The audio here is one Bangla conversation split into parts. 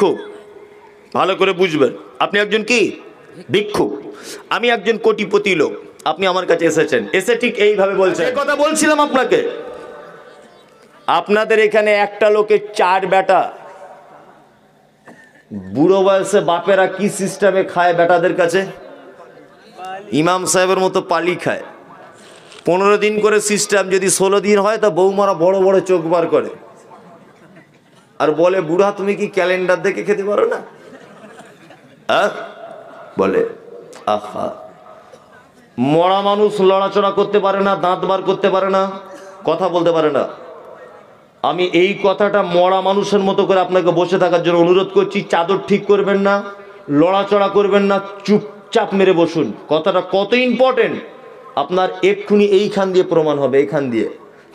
ভিক্ষুক, ভালো করে বুঝবেন। আপনি একজন কি ভিক্ষুক, আমি একজন কোটিপতি লোক। আপনি আমার কাছে এসেছেন, এসে ঠিক এইভাবে বলছেন, এই কথা বলছিলাম আপনাকে, আপনাদের এখানে একটা লোকের 4 বেটা, বুড়ো বয়সে বাপেরা কি সিস্টেমে খায় বেটাদের কাছে? ইমাম সাহেবের মতো পালি খায়। 15 দিন করে সিস্টেম, যদি 16 দিন হয় তা বৌমারা বড় বড় চোখ বার করে আর বলে, বুড়া তুমি কি ক্যালেন্ডার দেখে খেতে পারো না? বলে আহা, মরা মানুষ লড়াচড়া করতে পারে না, দাঁত বার করতে পারে না, কথা বলতে পারে না। আমি এই কথাটা মরা মানুষের মতো করে আপনাকে বসে থাকার জন্য অনুরোধ করছি। চাদর ঠিক করবেন না, লড়াচড়া করবেন না, চুপচাপ মেরে বসুন। কথাটা কত ইম্পর্টেন্ট আপনার এক্ষুনি এইখান দিয়ে প্রমাণ হবে। এইখান দিয়ে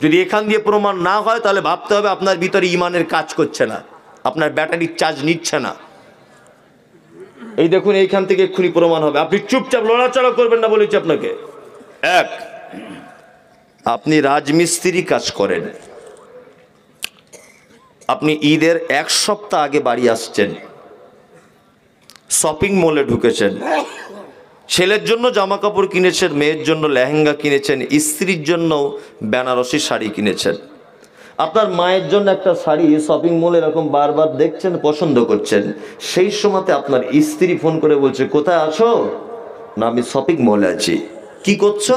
যদি এখান দিয়ে প্রমাণ না হয় তাহলে ভাবতে হবে আপনার ভিতরে ইমানের কাজ করছে না, আপনার ব্যাটারির চার্জ নিচ্ছে না। এই দেখুন, এইখান থেকে এক্ষুনি প্রমাণ হবে। আপনি চুপচাপ লড়াচড়া করবেন না বলেছি আপনাকে। এক, আপনি রাজমিস্ত্রি কাজ করেন, আপনি ঈদের 1 সপ্তাহ আগে বাড়ি আসছেন, শপিং মলে ঢুকেছেন, ছেলের জন্য জামা কাপড় কিনেছেন, মেয়ের জন্য লেহেঙ্গা কিনেছেন, স্ত্রীর জন্য বেনারসি শাড়ি কিনেছেন। আপনার মায়ের জন্য একটা শাড়ি শপিং মলে এরকম বারবার দেখছেন, পছন্দ করছেন। সেই সময়তে আপনার স্ত্রী ফোন করে বলছে, কোথায় আছো? না, আমি শপিং মলে আছি। কি করছো?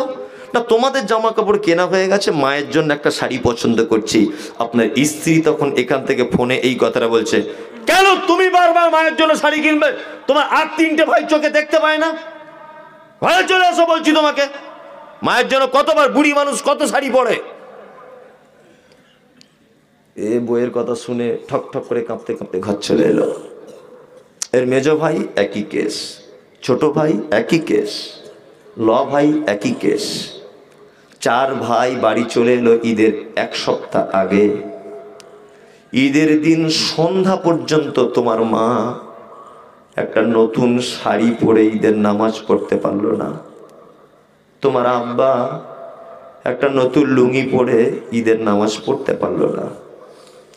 না, তোমাদের জামা কাপড় কেনা হয়ে গেছে, মায়ের জন্য একটা শাড়ি পছন্দ করছি। আপনার স্ত্রী তখন এখান থেকে ফোনে এই কথাটা বলছে, কেন তুমি বারবার মায়ের জন্য শাড়ি কিনবে? তোমার আর 3টে ভাই চোখে দেখতে পায় না? ঘরে চলে আসো বলছি তোমাকে। মায়ের জন্য কতবার বুড়ি মানুষ কত শাড়ি পরে। এ বইয়ের কথা শুনে ঠক ঠক করে কাঁপতে কাঁপতে ঘর চলে এলো। এর মেজো ভাই একই কেস, ছোট ভাই একই কেস, ভাই একই কেস। 4 ভাই বাড়ি চলে এলো ঈদের 1 সপ্তাহ আগে। ঈদের দিন সন্ধ্যা পর্যন্ত তোমার মা একটা নতুন শাড়ি পরে ঈদের নামাজ পড়তে পারলো না। তোমার আব্বা একটা নতুন লুঙ্গি পরে ঈদের নামাজ পড়তে পারলো না।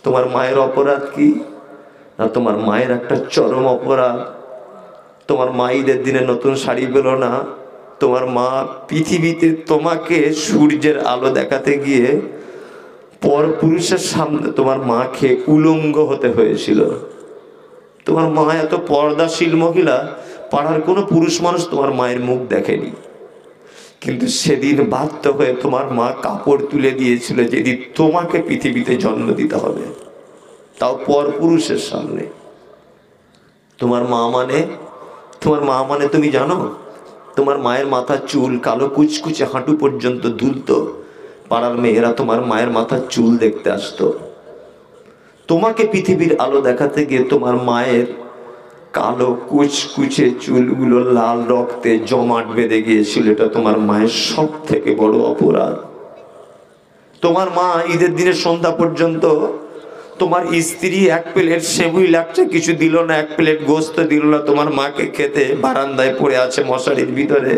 তোমার মায়ের অপরাধ কি? না, তোমার মায়ের একটা চরম অপরাধ। তোমার মা ঈদের দিনে নতুন শাড়ি পেল না। তোমার মা পৃথিবীতে তোমাকে সূর্যের আলো দেখাতে গিয়ে পর পুরুষের সামনে তোমার মাকে উলঙ্গ হতে হয়েছিল। তোমার মা এত পর্দাশীল মহিলা, পাড়ার কোনো পুরুষ মানুষ তোমার মায়ের মুখ দেখেনি। কিন্তু সেদিন বাধ্য হয়ে তোমার মা কাপড় তুলে দিয়েছিল, যেদিন তোমাকে পৃথিবীতে জন্ম দিতে হবে, তাও পর পুরুষের সামনে। তোমার মা মানে তুমি জানো? তোমার মায়ের মাথার চুল কালো কুচকুচে হাঁটু পর্যন্ত দুলতো। পাড়ার মেয়েরা তোমার মায়ের মাথার চুল দেখতে আসতো। তোমাকে পৃথিবীর আলো দেখাতে গিয়ে তোমার মায়ের কালো কুচকুচে চুলগুলো লাল রক্তে জমাট বেঁধে গিয়েছিল। এটা তোমার মায়ের সব থেকে বড় অপরাধ। তোমার মা ঈদের দিনের সন্ধ্যা পর্যন্ত তোমার স্ত্রী 1 প্লেট সেবুই লাগছে কিছু দিল না, 1 প্লেট গোস্ত দিল না তোমার মাকে খেতে। বারান্দায় পড়ে আছে মশারির ভিতরে।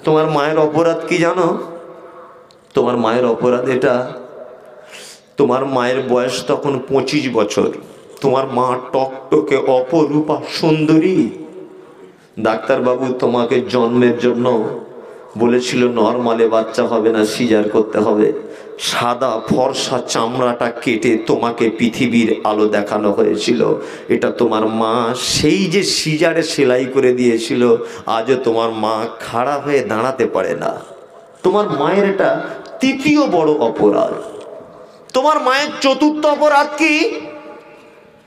তোমার মায়ের অপরাধ কি জানো? তোমার মায়ের অপরাধ এটা, তোমার মায়ের বয়স তখন 25 বছর। তোমার মা টকটকে অপরূপা সুন্দরী। ডাক্তারবাবু তোমাকে জন্মের জন্য বলেছিল নরমালে বাচ্চা হবে না, সিজার করতে হবে। সাদা ফর্সা চামড়াটা কেটে তোমাকে পৃথিবীর আলো দেখানো হয়েছিল। এটা তোমার মা সেই যে সিজারে সেলাই করে দিয়েছিল, আজও তোমার মা খাড়া হয়ে দাঁড়াতে পারে না। তোমার মায়ের এটা 3য় বড় অপরাধ। তোমার মায়ের 4র্থ অপরাধ কি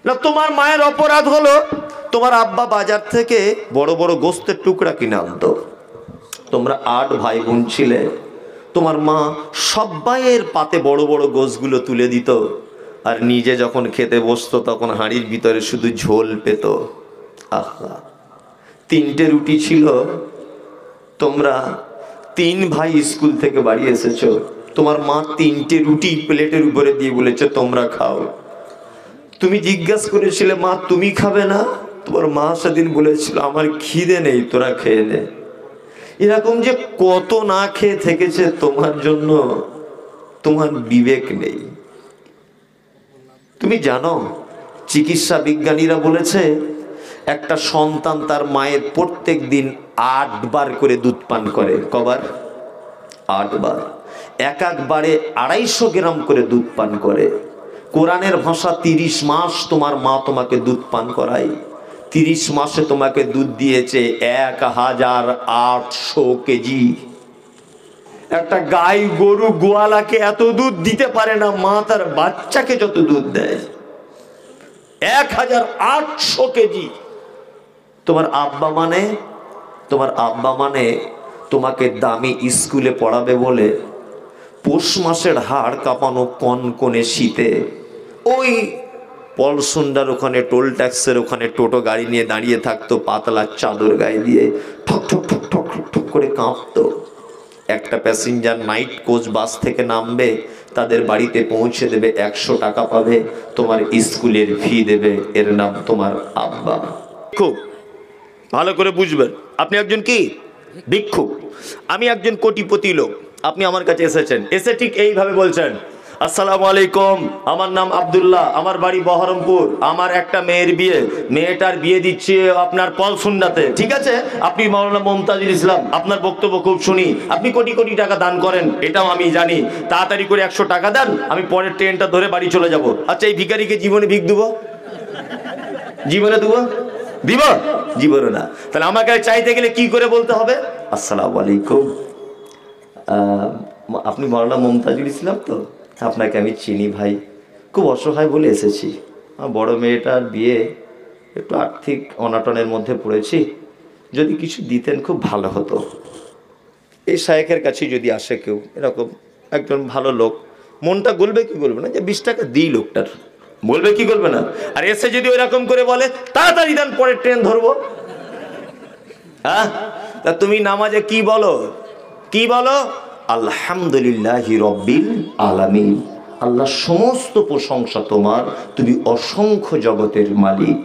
না, তোমার মায়ের অপরাধ হলো তোমার আব্বা বাজার থেকে বড় বড় গোস্তের টুকরা কিনে আনতো। তোমরা 8 ভাই বোন ছিলে। তোমার মা সবাইয়ের পাতে বড় বড় গোশগুলো তুলে দিত, আর নিজে যখন খেতে বসতো তখন হাঁড়ির ভিতরে শুধু ঝোল পেত। আহা, 3টে রুটি ছিল। তোমরা 3 ভাই স্কুল থেকে বাড়ি এসেছো। তোমার মা 3টে রুটি প্লেটের উপরে দিয়ে বলেছে তোমরা খাও। তুমি জিজ্ঞাসা করেছিলে মা তুমি খাবে না? তোমার মা সেদিন বলেছিল আমার খিদে নেই, তোরা খেয়ে নে। এরকম যে কত না খেয়ে থেকেছে তোমার জন্য, তোমার বিবেক নেই। তুমি জানো চিকিৎসা বিজ্ঞানীরা বলেছে একটা সন্তান তার মায়ের প্রত্যেক দিন 8 বার করে দুধ পান করে। কবার? 8 বার। এক একবারে 250 গ্রাম করে দুধ পান করে। কোরআনের ভাষা 30 মাস তোমার মা তোমাকে দুধ পান করায়। 30 মাসে তোমাকে দুধ দিয়েছে 1800 কেজি। একটা গাই গরু গোয়ালাকে এত দুধ দিতে পারে না মা তার বাচ্চাকে যত দুধ দেয়, 1800 কেজি। তোমার আব্বা মানে তোমাকে দামি স্কুলে পড়াবে বলে পৌষ মাসের হাড় কাঁপানো কনকনে শীতে ওই পলসুন্ডার ওখানে টোল ট্যাক্সের ওখানে টোটো গাড়ি নিয়ে দাঁড়িয়ে থাকতো, পাতলা চাদর গায়ে দিয়ে ঠক ঠক ঠক ঠক ঠক করে কাঁপতো। একটা প্যাসেঞ্জার নাইট কোচ বাস থেকে নামবে, তাদের বাড়িতে পৌঁছে দেবে, 100 টাকা পাবে, তোমার স্কুলের ফি দেবে, এর নাম তোমার আব্বা। খুব ভালো করে বুঝবেন, আপনি একজন কি ভিক্ষুক, আমি একজন কোটিপতি লোক। আপনি আমার কাছে এসেছেন, এসে ঠিক এইভাবে বলছেন, আসসালামু আলাইকুম, আমার নাম আব্দুল্লাহ, আমার বাড়ি বহরমপুর, আমার একটা মেয়ের বিয়ে, মেয়েটার বিয়ে দিচ্ছি আপনার পলসুন্ডাতে, ঠিক আছে? আপনি মাওলানা মুমতাজুল ইসলাম, আপনার বক্তব্য খুব শুনি, আপনি কোটি কোটি টাকা দান করেন, এটাও আমি জানি। তাড়াতাড়ি করে 100 টাকা দেন, আমি পরের ট্রেনটা ধরে বাড়ি চলে যাব। আচ্ছা, এই ভিখারিকে জীবনে ভিক দেবো? জীবনে দেবো? দিব? জীবনে না। তাহলে আমাকে চাইতে গেলে কি করে বলতে হবে? আসসালামু আলাইকুম, আপনি মাওলানা মুমতাজুল ইসলাম তো? আপনাকে আমি চিনি ভাই, খুব অসহায় বলে এসেছি, আমার বড় মেয়েটার বিয়ে, একটু আর্থিক অনাটনের মধ্যে পড়েছি, যদি কিছু দিতেন খুব ভালো হতো। এই শায়েখের কাছে যদি আসে কেউ, এরকম একজন ভালো লোক, মনটা গলবে কি গলবে না যে 20 টাকা দিই লোকটার? বলবে কি গলবে না? আর এসে যদি ওইরকম করে বলে তাড়াতাড়ি দেন পরের ট্রেন ধরবো, হ্যাঁ? তা তুমি নামাজে কি বলো? কি বলো? আলহামদুলিল্লাহি রব্বিল আলামিন, আল্লাহ সমস্ত প্রশংসা তোমার, তুমি অসংখ্য জগতের মালিক।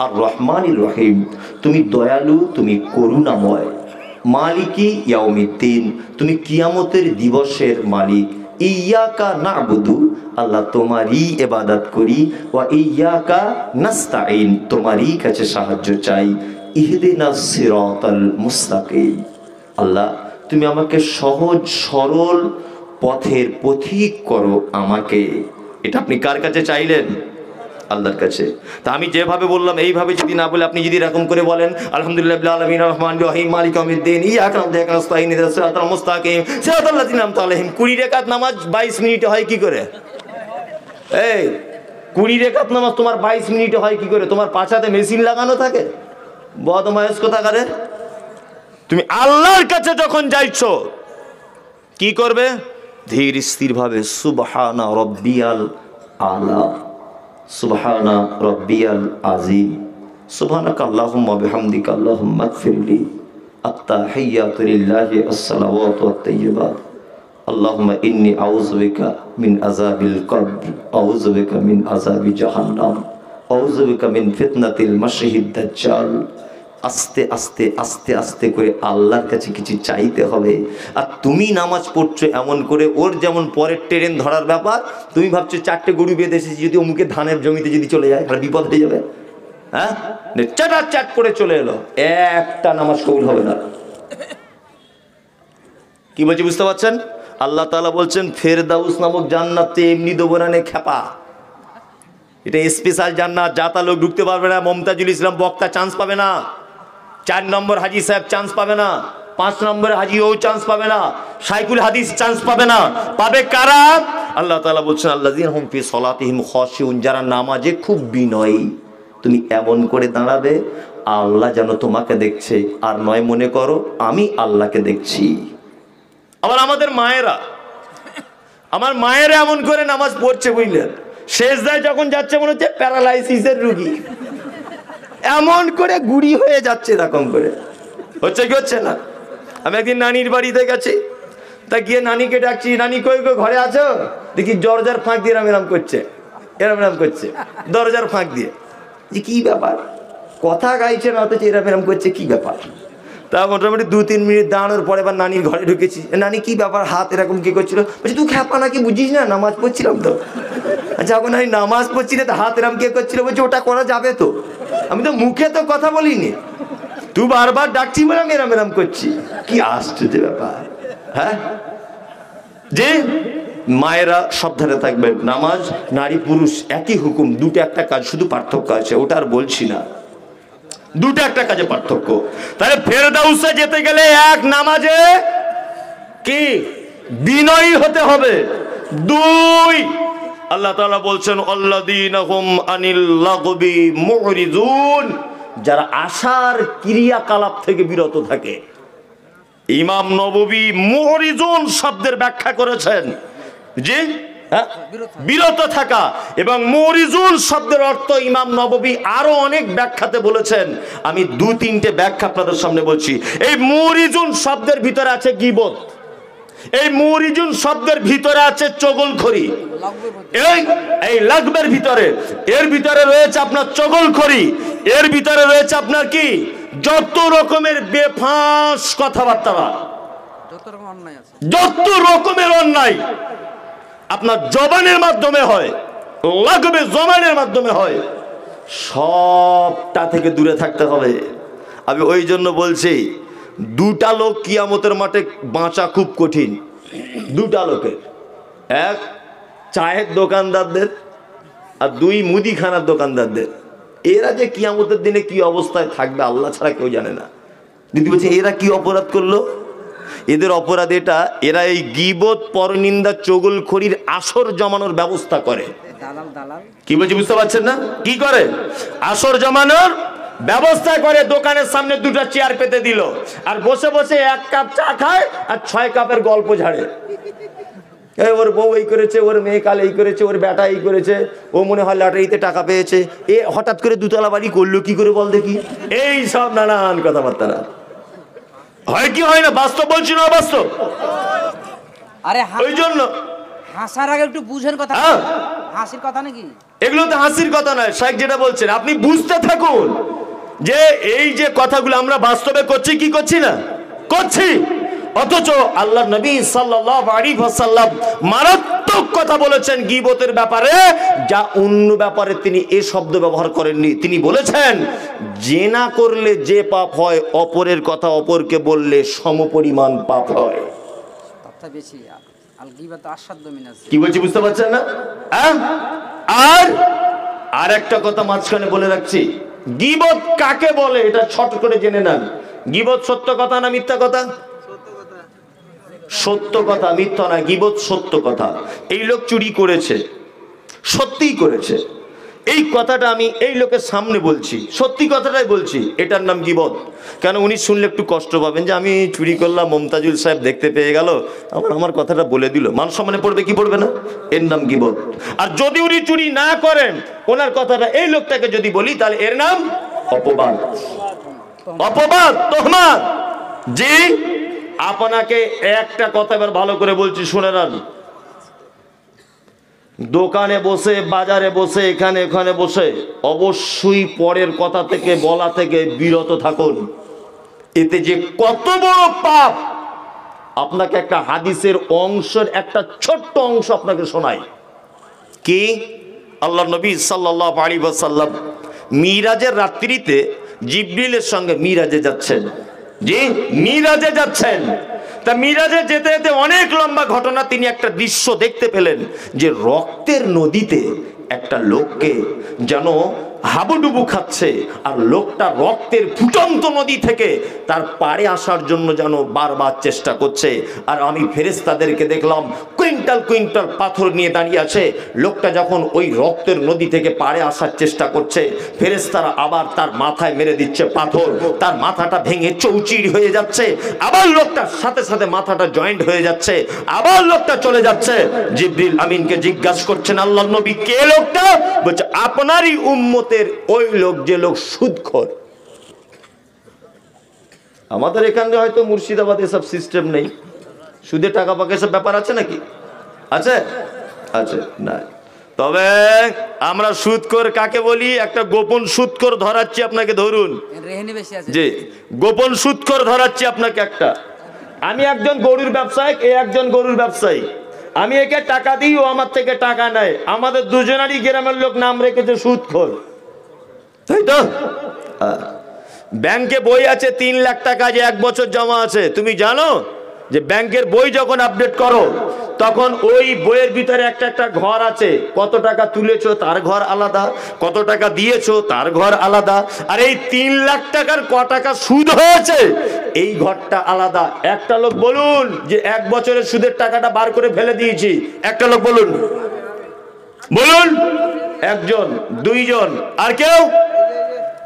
আর রহমানির রহিম, তুমি দয়ালু, তুমি করুণাময়। মালিকি ইয়াউমিদ্দিন, তুমি কিয়ামতের দিবসের মালিক। ইয়াকা না'বুদু, আল্লাহ তোমারই ইবাদত করি, ওয়া ইয়াকা নাস্তাঈন, তোমারই কাছে সাহায্য চাই। ইহদিনাস সিরাতাল মুস্তাকিম, আল্লাহ তুমি আমাকে সহজ সরল পথের পথিক করো আমাকে। এটা আপনি কার কাছে চাইলেন? আল্লাহর কাছে। তা আমি যেভাবে বললাম এইভাবে যদি না বলে আপনি যদি এরকম করে বলেন আলহামদুলিল্লাহ রাব্বিল আলামিন আর রহমানির রহিম মালিকি ইয়াউমিদ্দিন ইয়াকা না'বুদু ওয়া ইয়াকা নাস্তাঈন ইহদিনাস সিরাতাল মুস্তাকিম সিরাতাল লাযিনা আন'আমতা আলাইহিম। 20 রাকাত নামাজ 22 মিনিটে হয় কি করে? এই 20 রাকাত নামাজ তোমার 22 মিনিটে হয় কি করে? তোমার পাছাতে মেশিন লাগানো থাকে? বদমায়েশ কোথাকারে। তুমি আল্লাহর কাছে যখন যাইছো কি করবে? ধীর স্থির ভাবে সুবহানা রাব্বিয়াল আলা, সুবহানা রাব্বিয়াল আযীম, সুবহানাকা আল্লাহুম্মা বিহামদিকা আল্লাহুম্মা ইগফিরলি, আত-তাহিয়াতু লিল্লাহি আস-সালাওয়াতু ওয়াত-তাইয়্যিবাত, আল্লাহুম্মা ইন্নী আউযু বিকা মিন আযাবিল কবর, আউযু বিকা মিন আযাবি জাহান্নাম, আউযু বিকা মিন ফিতনাতিল মাসিহিদ দাজ্জাল। আস্তে আস্তে আস্তে আস্তে করে আল্লাহর কাছে কিছু চাইতে হবে। আর তুমি নামাজ পড়ছো এমন করে, ওর যেমন পরের ট্রেন ধরার ব্যাপার, তুমি ভাবছো 4টে গরু বেঁধে এসেছি, যদি অমুকে ধানের জমিতে যদি চলে যায় তাহলে বিপদ হয়ে যাবে। হ্যাঁ, চাট করে চলে এলো, একটা নামাজ কবুল হবে না। কি বলছি বুঝতে পারছেন? আল্লাহ তাআলা বলছেন ফেরদাউস নামক জান্নাতে এমনি দেবো না খেপা, এটা স্পেশাল জান্নাত, যাতা লোক ঢুকতে পারবে না। মুমতাজুল ইসলাম বক্তা চান্স পাবে না, 4 নম্বর হাজি সাহেব চান্স পাবে না, 5 নম্বরে হাজি ও চান্স পাবে না, শাইখুল হাদিস চান্স পাবে না। পাবে কারা? আল্লাহ তাআলা বলছেন আল্লাযীনা হুম ফি সলাতিহিম খাশিউন, যারা নামাজে খুব বিনয়ী। তুমি এমন করে দাঁড়াবে আল্লাহ যেন তোমাকে দেখছে, আর নয় মনে করো আমি আল্লাহকে দেখছি। আবার আমাদের মায়েরা, আমার মায়েরা এমন করে নামাজ পড়ছে বুঝলেন, সেজদায় যখন যাচ্ছে মনে হচ্ছে প্যারালাইসিসের রোগী, এমন করে গুড়ি হয়ে যাচ্ছে এরকম করে। হচ্ছে কি হচ্ছে না? আমি একদিন নানির বাড়িতে গেছি, তা গিয়ে নানিকে ডাকছি, নানি কই গো ঘরে আছো? দেখি দরজার ফাঁক দিয়ে এরম করছে, এরম করছে দরজার ফাঁক দিয়ে। যে কি ব্যাপার, কথা গাইছে না অথচ এরম করছে, কি ব্যাপার? তা তা মোটামুটি 2-3 মিনিট দাঁড়ানোর পরে এবার নানির ঘরে ঢুকেছি। নানি কি ব্যাপার, হাত এরকম কি করছিল? বলছি তুই খ্যাপা নাকি, বুঝিস না নামাজ পড়ছিলাম তো। আচ্ছা এখন আমি নামাজ পড়ছি না, তো হাত এরকম কে করছিল? বলছি ওটা করা যাবে তো, আমি তো মুখে তো কথা বলিনি, তুই বারবার ডাকছি বলে আমি এরম এরম করছি। কি আশ্চর্য ব্যাপার। হ্যাঁ, যে মায়েরা সাবধানে থাকবেন, নামাজ নারী পুরুষ একই হুকুম, দুটো একটা কাজ, শুধু পার্থক্য আছে, ওটা আর বলছি না, দুটো একটা কাজে পার্থক্য। তাহলে ফেরদাউসে যেতে গেলে এক, নামাজে কি বিনয়ী হতে হবে। 2, আল্লাহ তাআলা বলছেন আল্লাযীনা হুম আনিল লাগবি মুরিজুন, যারা আশার ক্রিয়াকলাপ থেকে বিরত থাকে। ইমাম নববী মুরিজুন শব্দের ব্যাখ্যা করেছেন যে বিরত থাকা, এবং মুরিজুন শব্দের অর্থ ইমাম নববী আরো অনেক ব্যাখ্যাতে বলেছেন। আমি 2-3টে ব্যাখ্যা আপনাদের সামনে বলছি। এই মুরিজুন শব্দের ভিতরে আছে গীবত, এই মুরিজুন শব্দের ভিতরে আছে চগলখড়ি, এই লাগবের ভিতরে, এর ভিতরে রয়েছে আপনার চগলখড়ি, এর ভিতরে রয়েছে আপনার কি যত রকমের বেফাঁস কথাবার্তা, যত রকমের অন্যায় আপনার জবানের মাধ্যমে হয়, লাগবে জবানের মাধ্যমে হয়, সবটা থেকে দূরে থাকতে হবে। আমি ওই জন্য বলছি, 2টা লোক কিয়ামতের মাঠে বাঁচা খুব কঠিন। 2টা লোকের, এক চায়ের দোকানদারদের আর 2 মুদিখানার দোকানদারদের। এরা যে কিয়ামতের দিনে কি অবস্থায় থাকবে আল্লাহ ছাড়া কেউ জানে না। দিদি বলছে এরা কি অপরাধ করলো? এদের অপরাধ এটা, এরা এই গীবত, পরনিন্দা, চগলখড়ির আসর জমানোর ব্যবস্থা করে। কি বলছি বুঝতে পারছেন না? কি করে? আসর জমানোর ব্যবস্থা করে। দোকানের সামনে 2টা চেয়ার পেতে দিল, আর বসে বসে 1 কাপ চা খায় আর 6 কাপের গল্প ঝাড়ে। ওর বউ এই করেছে, ওর মেয়ে কাল এই করেছে, ওর বেটা এই করেছে, ও মনে হয় লটারিতে টাকা পেয়েছে, এ হঠাৎ করে 2তলা বাড়ি করলো কি করে বল দেখি। এই সব নানান কথাবার্তা না হয় কি হয় না, বাস্তব বলছি না অবাস্তব? আরে ওই জন্য হাসার আগে একটু বুঝেন কথা, হাসির কথা নাকি এগুলো? তো হাসির কথা নয়, শাইখ যেটা বলছেন আপনি বুঝতে থাকুন যে এই যে কথাগুলো আমরা বাস্তবে করছি কি করছি না করছি। অথচ আল্লাহ নবী সাল্লাল্লাহু আলাইহি ওয়াসাল্লাম মারাত্মক কথা বলেছেন গীবতের ব্যাপারে, যা অন্য ব্যাপারে তিনি এই শব্দ ব্যবহার করেননি। তিনি বলেছেন জেনা করলে যে পাপ হয়, অপরের কথা অপরকে বললে সমপরিমাণ পাপ হয়। কথা বেশি, আল গীবাত আসাদ্দু মিনাজ। কি বলছি বুঝতে পারছেন না? আর একটা কথা মাঝখানে বলে রাখছি, গীবত কাকে বলে এটা ছোট করে জেনে নেন। গীবত সত্য কথা না মিথ্যা কথা? সত্য কথা, মিথ্যা না। গীবত সত্য কথা। এই লোক চুরি করেছে, সত্যিই করেছে, এই কথাটা আমি এই লোকের সামনে বলছি, সত্যি কথাটাই বলছি, এটার নাম গীবত। কেন? উনি শুনলে একটু কষ্ট পাবেন যে আমি চুরি করলাম, মমতাজুল সাহেব দেখতে পেয়ে গেল, আমার কথাটা বলে দিল, মান সম্মানে পড়বে কি পড়বে না? এর নাম গীবত। আর যদি উনি চুরি না করেন, ওনার কথাটা এই লোকটাকে যদি বলি, তাহলে এর নাম অপবাদ। অপবাদ, তোহমাত। জি, আপনাকে একটা কথা এবার ভালো করে বলছি, শুনে নেন। দোকানে বসে, বাজারে বসে, এখানে ওখানে বসে অবশ্যই পরের কথা থেকে বলা থেকে বিরত থাকুন। এতে যে কত বড় পাপ, আপনাকে একটা হাদিসের অংশের একটা ছোট্ট অংশ আপনাকে শোনাই। কি? আল্লাহ নবী সাল্লাল্লাহু আলাইহি ওয়াসাল্লাম মিরাজের রাত্রিতে জিবরিলের সঙ্গে মিরাজে যাচ্ছেন। জি, মিরাজে যাচ্ছেন। তা মিরাজে যেতে যেতে অনেক লম্বা ঘটনা, তিনি একটা দৃশ্য দেখতে পেলেন যে রক্তের নদীতে একটা লোককে যেন হাবুডুবু খাচ্ছে, আর লোকটা রক্তের ফুটন্ত নদী থেকে তার পাড়ে আসার জন্য যেন বারবার চেষ্টা করছে। আর আমি ফেরেশতাদেরকে দেখলাম কুইন্টাল কুইন্টাল পাথর নিয়ে দাঁড়িয়ে আছে। লোকটা যখন ওই রক্তের নদী থেকে পাড়ে আসার চেষ্টা করছে, ফেরেশতারা আবার তার মাথায় মেরে দিচ্ছে পাথর, তার মাথাটা ভেঙে চৌচির হয়ে যাচ্ছে, আবার লোকটার সাথে সাথে মাথাটা জয়েন্ট হয়ে যাচ্ছে, আবার লোকটা চলে যাচ্ছে। জিবরিল আমিনকে জিজ্ঞাসা করছেন, আল্লাহর নবী কে লোকটা? বলছে আপনারই উম্মতের ওই লোক, যে লোক সুদখোর। আমাদের এখানে হয়তো মুর্শিদাবাদে এসব সিস্টেম নেই, সুদে টাকা পাকা সব ব্যাপার আছে নাকি? আছে? আছে না। তবে আমরা সুদখোর কাকে বলি? একটা গোপন সুদখোর ধরাচ্ছি আপনাকে, ধরুন। রেহেনি বেশি আছে। জি, গোপন সুদখোর ধরাচ্ছি আপনাকে একটা। আমি একজন গরুর ব্যবসায়ী, এ একজন গরুর ব্যবসায়ী। আমি একে টাকা দিই, ও আমার থেকে টাকা নেয়। আমাদের দুজনেরই গ্রামের লোক নাম রেখেছে সুদখোর, তাই তো? ব্যাংকে বই আছে 3 লাখ টাকা, যে 1 বছর জমা আছে। তুমি জানো যে ব্যাংকের বই যখন আপডেট করো তখন ওই বইয়ের ভিতরে একটা একটা ঘর আছে, কত টাকা তুলেছো তার ঘর আলাদা, কত টাকা দিয়েছো তার ঘর আলাদা, আর এই 3 লাখ টাকার ক টাকা সুদ হয়েছে এই ঘরটা আলাদা। একটা লোক বলুন যে 1 বছরের সুদের টাকাটা বার করে ফেলে দিয়েছি, একটা লোক বলুন, বলুন। একজন, দুইজন, আর কেউ?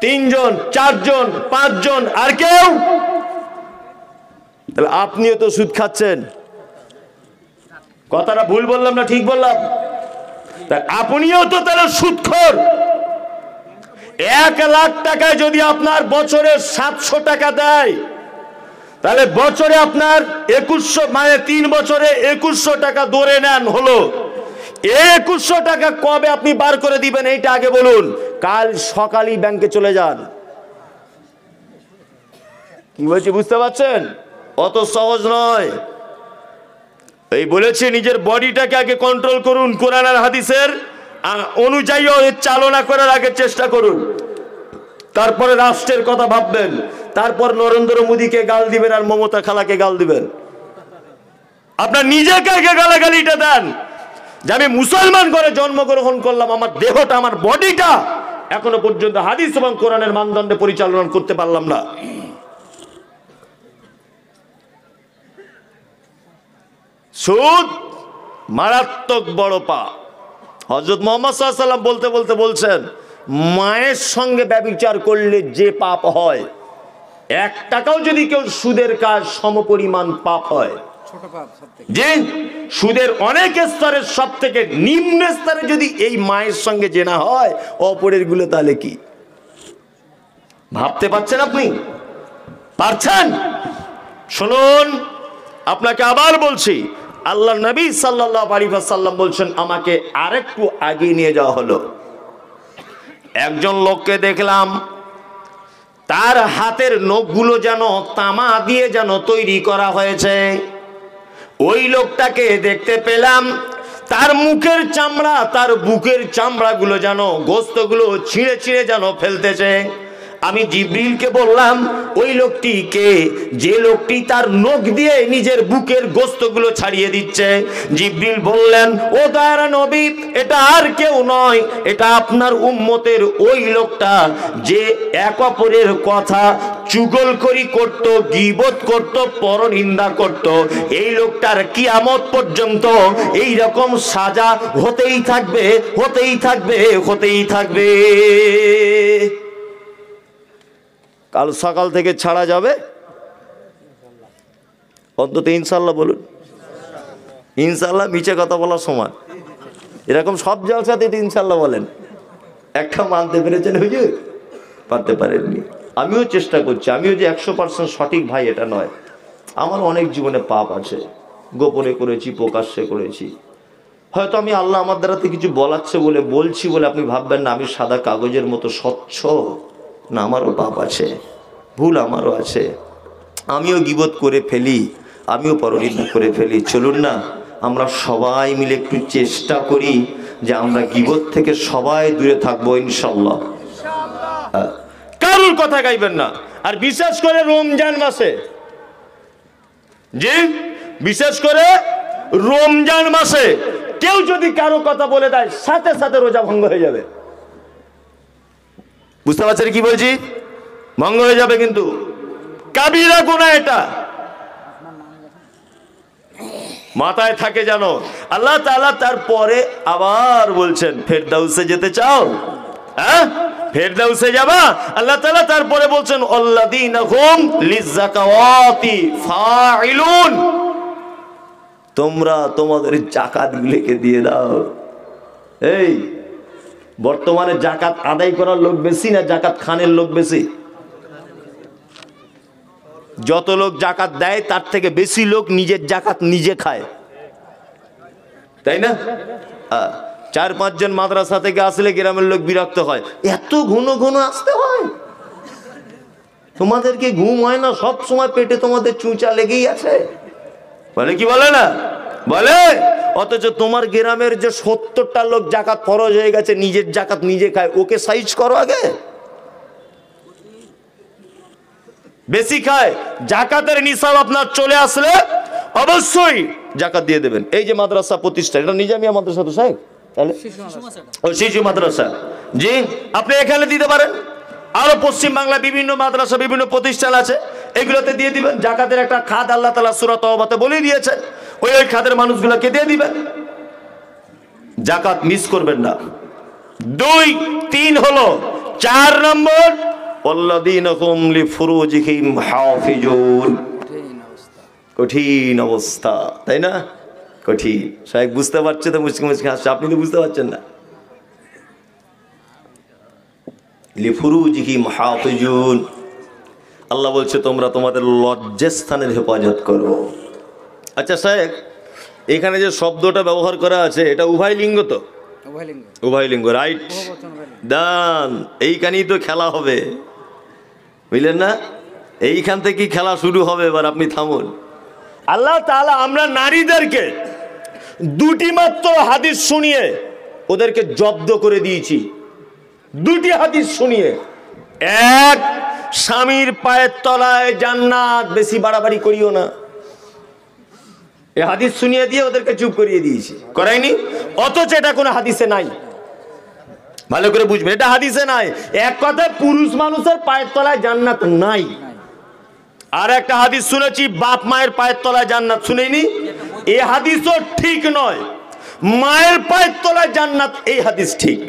3 জন, 4 জন, 5 জন, আর কেউ? তাহলে আপনিও তো সুদ খাচ্ছেন। কথাটা ভুল বললাম না ঠিক বললাম? আপনিও তো তাহলে সুদখোর। 1 লাখ টাকায় যদি আপনার বছরে 700 টাকা দেয়, তাহলে বছরে আপনার 2100, মানে 3 বছরে 2100 টাকা ধরে নেন হলো। 2100 টাকা কবে আপনি বার করে দিবেন এইটা আগে বলুন। কাল সকালেই ব্যাংকে চলে যান। কি বলছি বুঝতে পারছেন? অত সহজ নয়। এই বলেছে নিজের বডিটাকে আগে কন্ট্রোল করুন, কোরআন আর হাদিসের অনুযায়ী চালনা করার আগে চেষ্টা করুন, তারপরে রাষ্ট্রের কথা ভাববেন, তারপর নরেন্দ্র মোদীকে গাল দিবেন আর মমতা খালাকে গাল দিবেন। আপনার নিজেকে আগে গালাগালিটা দেন যে আমি মুসলমান করে জন্মগ্রহণ করলাম, আমার দেহটা, আমার বডিটা এখনো পর্যন্ত হাদিস এবং কোরআনের মানদণ্ডে পরিচালনা করতে পারলাম না। সুদ মারাত্মক বড় পাপ। হযরত মুহাম্মদ সাল্লাল্লাহু আলাইহি ওয়াসাল্লাম বলতে বলতে বলছেন, মায়ের সঙ্গে ব্যভিচার করলে যে পাপ হয়, 1 টাকাও যদি কেউ সুদের কাজ সমপরিমাণ পাপ হয়। ছোট পাপ সবথেকে। যে সুদের অনেক স্তরের সব থেকে নিম্ন স্তরে যদি এই মায়ের সঙ্গে জেনা হয়, অপরের গুলো তাহলে কি ভাবতে পারছেন? আপনি পারছেন? শুনুন, আপনাকে আবার বলছি, আল্লাহ নবী সাল্লাল্লাহু আলাইহি ওয়াসাল্লাম বলছেন, আমাকে আরেকটু আগে নিয়ে যাওয়া হলো। একজন লোককে দেখলাম, তার হাতের নখগুলো যেন তামা দিয়ে যেন তৈরি করা হয়েছে। ওই লোকটাকে দেখতে পেলাম, তার মুখের চামড়া, তার বুকের চামড়াগুলো যেন, গোস্তগুলো ছিঁড়ে ছিঁড়ে যেন ফেলতেছে। আমি জিবরিলকে বললাম, ওই লোকটি কে, যে লোকটি তার নখ দিয়ে নিজের বুকের গোস্তগুলো ছাড়িয়ে দিচ্ছে? জিবরিল বললেন, ও দয়ার নবী, এটা আর কেউ নয়, এটা আপনার উম্মতের ওই লোকটা যে এক অপরের কথা চুগলখড়ি করত, গীবত করত, পরনিন্দা করত। এই লোকটার কিয়ামত পর্যন্ত এই রকম সাজা হতেই থাকবে, হতেই থাকবে, হতেই থাকবে। কাল সকাল থেকে ছাড়া যাবে অন্তত ইনশাল্লাহ বলুন। ইনশাল্লাহ মিছে কথা বলার সময় এরকম সব জলসাতে ইনশাল্লাহ বলেন। একটা মানতে পেরেছেন হুজুর? পারতে পারেননি। আমিও চেষ্টা করছি, আমিও যে 100% সঠিক ভাই এটা নয়। আমার অনেক জীবনে পাপ আছে, গোপনে করেছি, প্রকাশ্যে করেছি। হয়তো আমি আল্লাহ আমার দ্বারাতে কিছু বলাচ্ছে বলে বলছি বলে আপনি ভাববেন না আমি সাদা কাগজের মতো স্বচ্ছ। না, আমারও পাপ আছে, ভুল আমারও আছে। আমিও গীবত করে ফেলি, আমিও পরনিন্দা করে ফেলি। চলুন না আমরা সবাই মিলে একটু চেষ্টা করি যে আমরা গীবত থেকে সবাই দূরে থাকবো ইনশাল্লাহ। কারোর কথা গাইবেন না। আর বিশেষ করে রমজান মাসে, যে বিশেষ করে রমজান মাসে কেউ যদি কারো কথা বলে দেয়, সাথে সাথে রোজা ভঙ্গ হয়ে যাবে। বুঝতে পারছেন কি বলছি? ভঙ্গ হয়ে যাবে, কিন্তু কাবিরা গুনাহ এটা মাথায় থাকে জানো। আল্লাহ তাআলা তারপরে আবার বলছেন, ফেরদাউসে যেতে চাও? হ্যাঁ, ফেরদাউসে যাবা? আল্লাহ তাআলা তারপরে বলছেন, আল্লাযীনা হুম লিযাকাওয়াতি ফাইলুন, তোমরা তোমাদের যাকাতগুলোকে দিয়ে দাও। এই বর্তমানে যাকাত আদায় করার লোক বেশি না যাকাত খানের লোক বেশি? যত লোক যাকাত দেয় তার থেকে বেশি লোক নিজের যাকাত নিজে খায়, তাই না? 4-5 জন মাদ্রাসা থেকে আসলে গ্রামের লোক বিরক্ত হয়, এত ঘন ঘন আসতে হয়? তোমাদেরকে ঘুম হয় না? সব সময় পেটে তোমাদের চুঁচা লেগেই আছে, বলে কি বলে না বলে? অথচ তোমার গ্রামের যে 70টা লোক জাকাত ফরজ হয়ে গেছে, নিজের জাকাত নিজে খায়, ওকে সাইজ করো আগে। বেশি খায়, জাকাতের নিসাব আপনার চলে আসলে অবশ্যই জাকাত দিয়ে দেবেন। এই যে মাদ্রাসা প্রতিষ্ঠা, এটা নিজামিয়া মাদ্রাসা তো সাহেব, তাহলে ও শিশু মাদ্রাসা, জি আপনি এখানে দিতে পারেন। আরো পশ্চিম বাংলা বিভিন্ন মাদ্রাসা বিভিন্ন প্রতিষ্ঠান আছে, এগুলোতে দিয়ে দিবেন। জাকাতের একটা খাত আল্লাহ তাআলা সূরা তাওবাতে বলে দিয়েছে, ওই খাতের মানুষগুলোকে দিয়ে দিবেন। জাকাত মিস করবেন না। 2, 3 হলো। 4 নম্বর, ওয়াল্লাযীনা হুম লিফুরুজিহিম হাফিজুন। কঠিন অবস্থা, তাই না? কঠিন। সাহেব বুঝতে পারছে তো, মুচকি মুচকি হাসছে, আপনি তো বুঝতে পারছেন না। লিফুরুজিহিম হাফিজুন, আল্লাহ বলছে তোমরা তোমাদের লজ্জাস্থানের হেফাজত করো। আচ্ছা সাহেব, এখানে যে শব্দটা ব্যবহার করা আছে এটা উভয় লিঙ্গ তো? উভয় লিঙ্গ, রাইট। দান, এইখানেই তো খেলা হবে, বুঝলেন না? এইখান থেকেই খেলা শুরু হবে। এবার আপনি থামুন। আল্লাহ তাআলা আমরা নারীদেরকে 2টি মাত্র হাদিস শুনিয়ে ওদেরকে জব্দ করে দিয়েছি। 2টি হাদিস শুনিয়ে। 1, স্বামীর পায়ের তলায় জান্নাত, বেশি বাড়াবাড়ি করিও না। এই হাদিস শুনিয়ে দিয়ে ওদেরকে চুপ করিয়ে দিয়েছি, করাইনি? অথচ এটা কোনো হাদিসে নাই, ভালো করে বুঝবেন, এটা হাদিসে নাই। এক কথায় পুরুষ মানুষের পায়ের তলায় জান্নাত নাই। আর একটা হাদিস শুনেছি বাপ মায়ের পায়ের তলায় জান্নাত, শুনেনি? এই হাদিসও ঠিক নয়। মায়ের পায়ের তলায় জান্নাত, এই হাদিস ঠিক,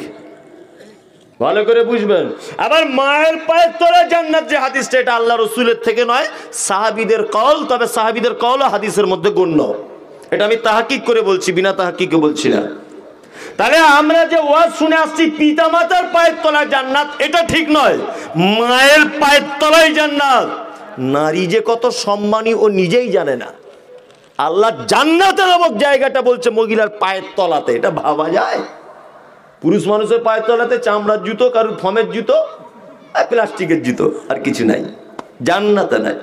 ভালো করে বুঝবেন। আবার মায়ের পায়ের তলায় জান্নাত যে হাদিসটা, এটা আল্লাহ রসুলের থেকে নয়, সাহাবীদের কওল। তবে সাহাবীদের কওল হাদিসের মধ্যে গণ্য। এটা আমি তাহকিক করে বলছি, বিনা তাহকিকে বলছি না। তাহলে আমরা যে ওয়াজ শুনে আসছি পিতামাতার পায়ের তলায় জান্নাত, এটা ঠিক নয়। মায়ের পায়ের তলায় জান্নাত। নারী যে কত সম্মানী ও নিজেই জানে না। আল্লাহ জান্নাতের নামক জায়গাটা বলছে মহিলার পায়ের তলাতে, এটা ভাবা যায়? পুরুষ মানুষের পায়ের তলাতে চামড়ার জুতো, কারুর ফমের জুতো, আর প্লাস্টিকের জুতো, আর কিছু নাই, জান্নাতে নাই।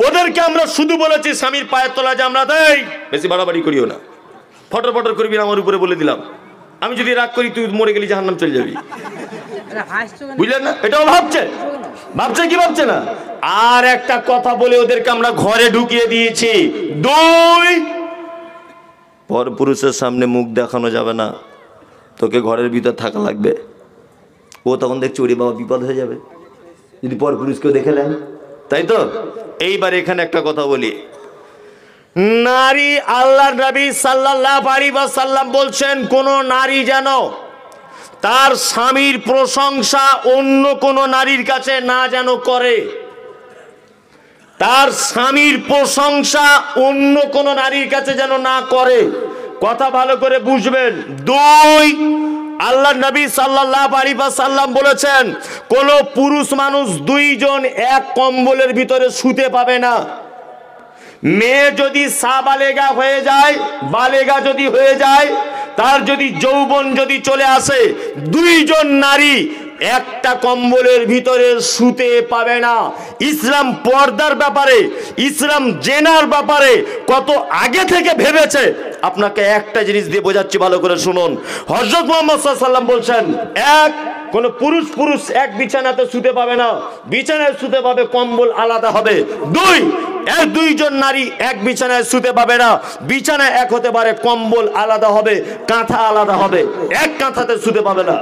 ওদেরকে আমরা শুধু বলেছি স্বামীর পায়ের তলায় জান্নাত। এই বেশি বাড়াবাড়ি করিও না, ফটর ফটর করবি না আমার উপরে, বলে দিলাম। আমি যদি রাগ করি তুই মরে গেলি জাহান্নাম চলে যাবি, বুঝলেন না? এটাও ভাবছে কি ভাবছে না? আর একটা কথা বলে ওদেরকে আমরা ঘরে ঢুকিয়ে দিয়েছি। 2, পরপুরুষের সামনে মুখ দেখানো যাবে না, তোকে ঘরের ভিতর থাকা লাগবে। ও তখন দেখছে ওরে বাবা বিপদ হয়ে যাবে যদি পরপুরুষকেও দেখে নেন, তাই তো? এইবার এখানে একটা কথা বলি, নারী, আল্লাহর নবী সাল্লাল্লাহু আলাইহি ওয়াসাল্লাম বলছেন কোন নারী যেন তার স্বামীর প্রশংসা অন্য কোন নারীর কাছে না যেন করে। তার স্বামীর প্রশংসা অন্য কোন নারীর কাছে যেন না করে। কথা ভালো করে বুঝবেন। 2, আল্লাহ নবী সাল্লাল্লাহু আলাইহি ওয়াসাল্লাম বলেছেন কোন পুরুষ মানুষ 2 জন এক কম্বলের ভিতরে শুতে পাবে না। মেয়ে যদি সাবালেগা হয়ে যায়, বালেগা যদি হয়ে যায়, তার যদি যৌবন যদি চলে আসে, 2 জন নারী একটা কম্বলের ভিতরে শুতে পাবে না। ইসলাম পর্দার ব্যাপারে, ইসলাম জেনার ব্যাপারে কত আগে থেকে ভেবেছে, আপনাকে একটা জিনিস দিয়ে বোঝাচ্ছি, ভালো করে শুনুন। হযরত মুহাম্মদ সাল্লাল্লাহু আলাইহি ওয়াসাল্লাম বলছেন, 1, কোন পুরুষ এক বিছানাতে শুতে পাবে না, বিছানায় শুতে পাবে, কম্বল আলাদা হবে। 2, 2 জন নারী এক বিছানায় শুতে পাবে না, বিছানায় এক হতে পারে, কম্বল আলাদা হবে, কাঁথা আলাদা হবে, এক কাঁথাতে শুতে পাবে না।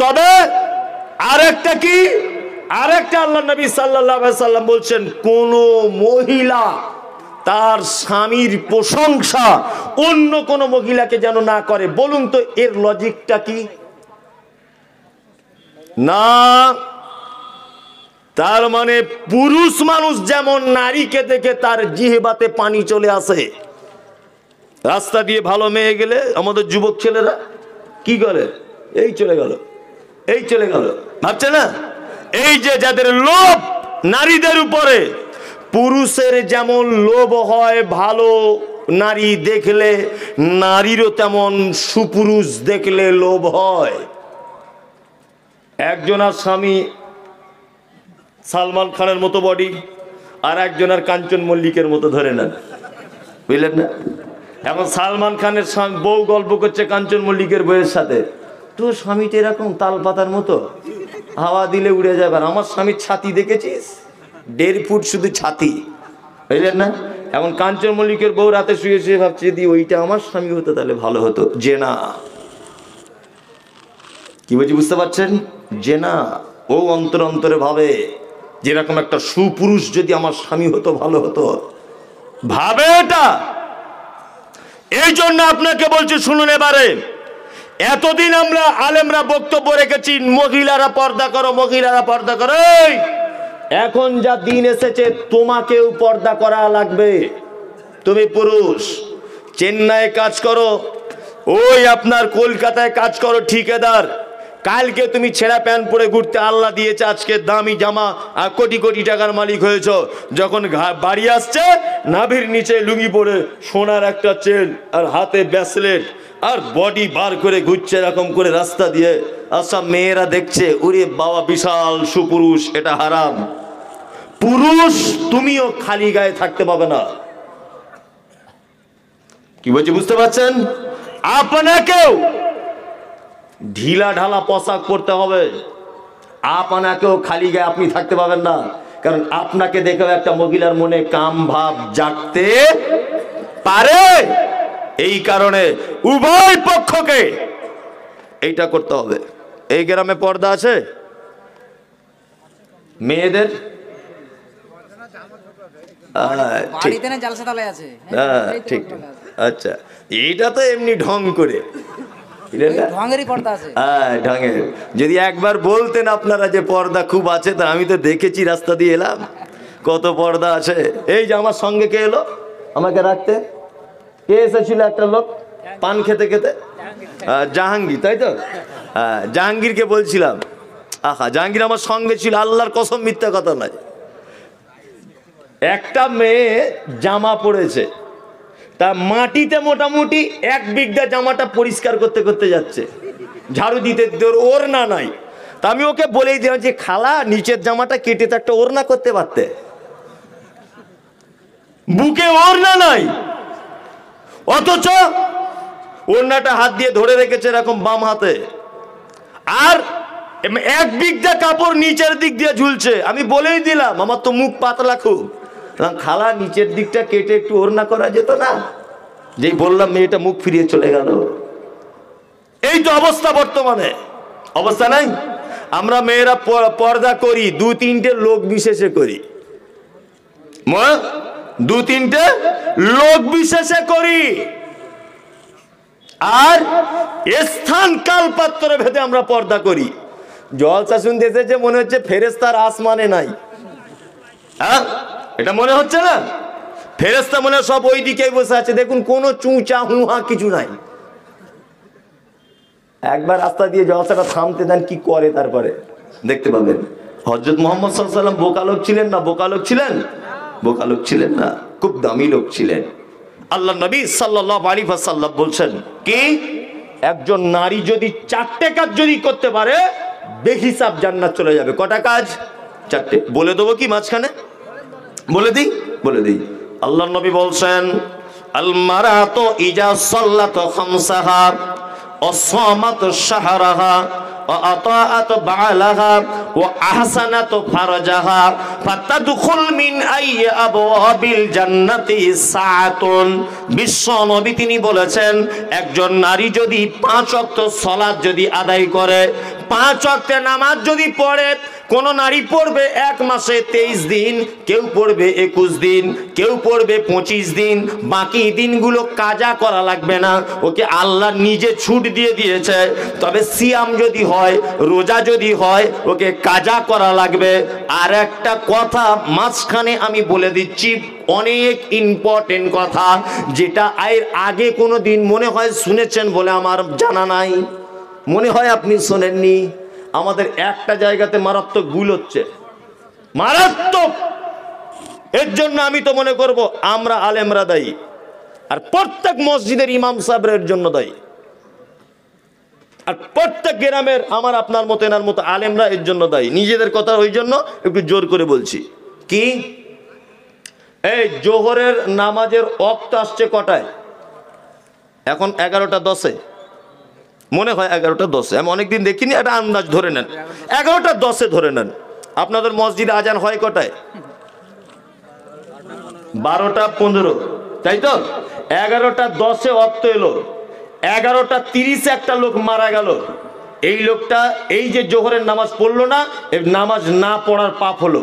তবে আরেকটা কি, আরেকটা আল্লাহ নবী সাল্লাল্লাহু আলাইহি ওয়াসাল্লাম বলছেন কোন মহিলা তার স্বামীর প্রশংসা অন্য কোন মহিলাকে যেন না করে। বলুন তো এর লজিকটা কি? না, তার মানে পুরুষ মানুষ যেমন নারীকে দেখে তার জিহ্বাতে পানি চলে আসে। রাস্তা দিয়ে ভালো মেয়ে গেলে আমাদের যুবক ছেলেরা কি করে, এই চলে গেল, এই চলে গেল, ভাবছে না? এই যে যাদের লোভ নারীদের উপরে, পুরুষের যেমন লোভ হয় ভালো নারী দেখলে, নারীরও তেমন সুপুরুষ দেখলে লোভ হয়। একজনের স্বামী সালমান খানের মতো বডি, আর একজনের কাঞ্চন মল্লিকের মতো, ধরে নেন, বুঝলেন না? এখন সালমান খানের বউ গল্প করছে কাঞ্চন মল্লিকের বউয়ের সাথে, তোর স্বামীটা এরকম তাল পাতার মতো, হাওয়া দিলে উড়ে যাবে। আর আমার স্বামীর ছাতি দেখেছিস, 1.5 ফুট শুধু ছাতি, বুঝলেন না? এখন কাঞ্চন মল্লিকের বউ রাতে শুয়ে শুয়ে ভাবছে, যদি ওইটা আমার স্বামী হতো তাহলে ভালো হতো। যে না, কি বলছি বুঝতে পারছেন? যে না, ও অন্তর অন্তরে ভাবে যেরকম একটা সুপুরুষ যদি আমার স্বামী হতো ভালো হতো, ভাবে এটা। এই জন্য আপনাকে বলছি, শুনুন এবারে। এতদিন আমরা আলেমরা বক্তব্য রেখেছি, মহিলারা পর্দা করো, মহিলারা পর্দা করো। এখন যা দিন এসেছে, তোমাকেও পর্দা করা লাগবে। তুমি পুরুষ, চেন্নাইয়ে কাজ করো, ওই আপনার কলকাতায় কাজ করো ঠিকাদার, কালকে তুমি ছেঁড়া প্যান্ট পরে ঘুরতে, আল্লাহ দিয়েছে আজকে দামি জামা, আর কোটি কোটি টাকার মালিক হয়েছ, যখন বাড়ি আসছে নাভির নিচে লুঙ্গি পরে সোনার একটা চেন আর হাতে ব্রেসলেট আর বডি বার করে ঘুরছে এরকম করে রাস্তা দিয়ে, আর সব মেয়েরা দেখছে, ওরে বাবা বিশাল সুপুরুষ। এটা হারাম। পুরুষ তুমিও খালি গায়ে থাকতে পাবে না। কি বলছি বুঝতে পারছেন? আপনাকেও ঢিলা ঢালা পোশাক পরতে হবে, আপনাকেও খালি গায়ে আপনি থাকতে পাবেন না। কারণ আপনাকে দেখে একটা মহিলার মনে কাম ভাব জাগতে পারে। এই কারণে উভয় পক্ষকে এইটা করতে হবে। এই গ্রামে পর্দা আছে মেয়েদের? বাড়িতে না জালসা তলায় আছে। ঠিক, আচ্ছা, এইটা তো এমনি ঢং করে, ঢঙেরই পর্দা আছে। হ্যাঁ, ঢঙের। যদি একবার বলতেন আপনারা যে পর্দা খুব আছে, তা আমি তো দেখেছি, রাস্তা দিয়ে এলাম, কত পর্দা আছে। এই যে আমার সঙ্গে কে এলো আমাকে রাখতে, কে এসেছিল? একটা লোক পান খেতে খেতে, জাহাঙ্গীর, তাই তো? হ্যাঁ, জাহাঙ্গীরকে বলছিলাম, আহা, জাহাঙ্গীর আমার সঙ্গে ছিল, আল্লাহর কসম মিথ্যা কথা নয়। একটা মেয়ে জামা পড়েছে, তা মাটিতে মোটামুটি 1 বিঘা জামাটা পরিষ্কার করতে করতে যাচ্ছে, ঝাড়ু দিতে ওড়না নাই। তা আমি ওকে বলেই দিলাম যে, খালা নিচের জামাটা কেটে তো একটা ওড়না করতে পারতে, বুকে ওড়না নাই, অথচ ওড়নাটা হাত দিয়ে ধরে রেখেছে এরকম বাম হাতে, আর 1 বিঘা কাপড় নিচের দিক দিয়ে ঝুলছে। আমি বলেই দিলাম, আমার তো মুখ পাতলা খুব, খালা নিচের দিকটা কেটে একটু ওড়না করা যেত না? যেই বললাম মেয়েটা মুখ ফিরিয়ে চলে গেল। এই তো অবস্থা বর্তমানে, অবস্থা নাই? আমরা মেয়েরা পর্দা করি 2-3টে লোক বিশেষে করি, 2-3টে লোক বিশেষে করি, আর স্থান কাল পাত্র ভেদে আমরা পর্দা করি। জলসা শুনতে এসেছে মনে হচ্ছে ফেরেশতার আসমানে নাই, হ্যাঁ, এটা মনে হচ্ছে না? ফেরেশতা মনে সব ওই দিকেই বসে আছে, দেখুন কোনো চুঁচা হুহা কিছু নাই। একবার রাস্তা দিয়ে জলসাটা থামতে দেন, কি করে তারপরে দেখতে পাবেন। হযরত মুহাম্মদ সাল্লাল্লাহু আলাইহি ওয়াসাল্লাম বোকা লোক ছিলেন না? বোকা লোক ছিলেন? বোকা লোক ছিলেন না, খুব দামি লোক ছিলেন। আল্লাহ নবী সাল্লাল্লাহু আলাইহি ওয়াসাল্লাম বলছেন কি, একজন নারী যদি 4টে কাজ যদি করতে পারে, বেহিসাব জান্নাত চলে যাবে। কটা কাজ? 4টে। বলে দেবো কি মাঝখানে? বলে দিই, বলে দিই। আল্লাহ নবী বলছেন, আল মারাতু ইজা সাল্লাত খামসাহা ওয়া সামাত শাহরাহা ওয়া আতাআত বা'লাহা ওয়া আহসানাত ফারজাহা ফাতাদখুল মিন আইয়ি আবওয়াবিল জান্নাতি সাআতুন। বিশ্ব নবী তিনি বলেছেন, একজন নারী যদি 5 ওয়াক্ত সালাত যদি আদায় করে, 5 ওয়াক্তে নামাজ যদি পড়ে, কোন নারী পড়বে 1 মাসে 23 দিন, কেউ পড়বে 21 দিন, কেউ পড়বে 25 দিন, বাকি দিনগুলো কাজা করা লাগবে না, ওকে আল্লাহ নিজে ছুট দিয়ে দিয়েছে। তবে সিয়াম যদি হয়, রোজা যদি হয়, ওকে কাজা করা লাগবে। আর একটা কথা মাঝখানে আমি বলে দিচ্ছি, অনেক ইম্পর্টেন্ট কথা, যেটা এর আগে কোনো দিন মনে হয় শুনেছেন বলে আমার জানা নাই, মনে হয় আপনি শোনেননি। আমাদের একটা জায়গাতে মারাত্মক ভুল হচ্ছে, মারাত্মক। এর জন্য আমি তো মনে করব আমরা আলেমরা দায়ী। আর প্রত্যেক মসজিদের ইমাম সাহেবের জন্য দায়ী, আর প্রত্যেক গ্রামের আমার আপনার মতো এনার মতো আলেমরা এর জন্য দায়ী। নিজেদের কথা ওই জন্য একটু জোর করে বলছি। কি এই জোহরের নামাজের ওয়াক্ত আসছে কটায়? এখন 11:10 মনে হয় 11:10, আমি অনেকদিন দেখিনি, একটা আন্দাজ ধরে নেন 11:10 ধরে নেন। আপনাদের মসজিদে আজান হয় কটায়? 12:15, তাই তো? 11:10 ওয়াক্ত এলো, 11:30 একটা লোক মারা গেল। এই লোকটা এই যে জোহরের নামাজ পড়লো না, এই নামাজ না পড়ার পাপ হলো।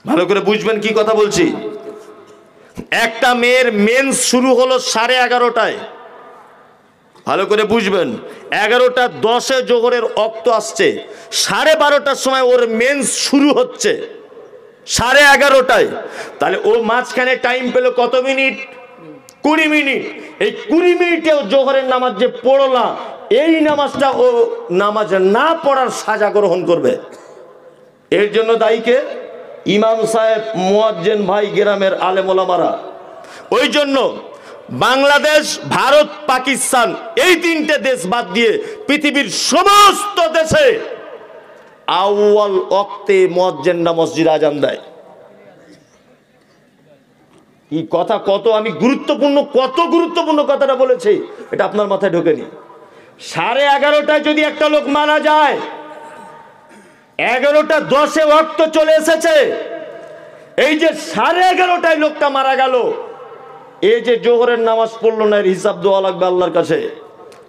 ভালো করে বুঝবেন কি কথা বলছি। একটা মেয়ের মেন্স শুরু হলো 11:30টায়, ভালো করে বুঝবেন। 11:10 জোহরের ওয়াক্ত আসছে, 12:30টার সময় ওর মেন্স শুরু হচ্ছে, 11:30টায়। তাহলে ও মাঝখানে টাইম পেল কত মিনিট? 20 মিনিট। এই 20 মিনিটেও জোহরের নামাজ যে পড়লো না, এই নামাজটা ও নামাজ না পড়ার সাজা গ্রহণ করবে। এর জন্য দায়ীকে ইমাম সাহেব, মুয়াজ্জিন ভাই, গ্রামের আলেম ওলামারা। ওই জন্য বাংলাদেশ, ভারত, পাকিস্তান এই 3টে দেশ বাদ দিয়ে পৃথিবীর সমস্ত দেশে আউয়াল ওয়াক্তে মুয়াজ্জিনরা মসজিদে আজান দেয়। এই কথা কত আমি গুরুত্বপূর্ণ, কত গুরুত্বপূর্ণ কথাটা বলেছি, এটা আপনার মাথায় ঢোকেনি। 11:30টায় যদি একটা লোক মারা যায়, 11:10 ওয়াক্ত চলে এসেছে, এই যে 11:30টায় লোকটা মারা গেল, এই যে জোহরের নামাজ পড়লো না, এর হিসাব দেওয়া লাগবে আল্লাহর কাছে।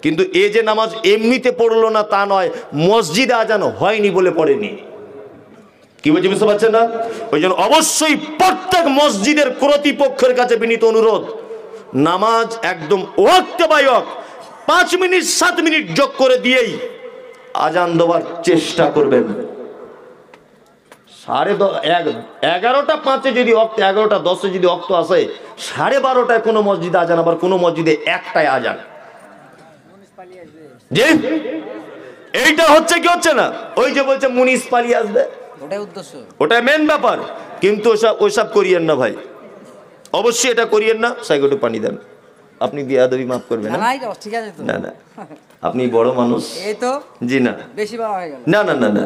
কিন্তু এই যে নামাজ এমনিতে পড়লো না তা নয়, মসজিদে আজান হয়নি বলে পড়েনি। কি বলছি বুঝতে পারছেন না? ওই জন্য অবশ্যই প্রত্যেক মসজিদের কর্তৃপক্ষের কাছে বিনীত অনুরোধ, নামাজ একদম ওয়াক্তে বাই ওয়াক্ত 5 মিনিট 7 মিনিট যোগ করে দিয়েই আজান দেওয়ার চেষ্টা করবেন। 11:05 যদি ওয়াক্ত, 11:10 যদি ওয়াক্ত আসে, 12:30টায় কোনো মসজিদে আজান, আবার কোনো মসজিদে 1টায় আজান। জি, এইটা হচ্ছে কি হচ্ছে না? ওই যে বলছে মুনিসিপালি আসবে, ওটাই উদ্দেশ্য, ওটাই মেন ব্যাপার। কিন্তু ওইসব করিয়েন না ভাই, অবশ্যই এটা করিয়েন না। সাইকেল পানি দেন, আপনি বিয়াদবি মাফ করবেন না। ঠিক আছে তো? না না, আপনি বড় মানুষ। এই তো জি না, বেশি বড় হয়ে গেল। না না না না,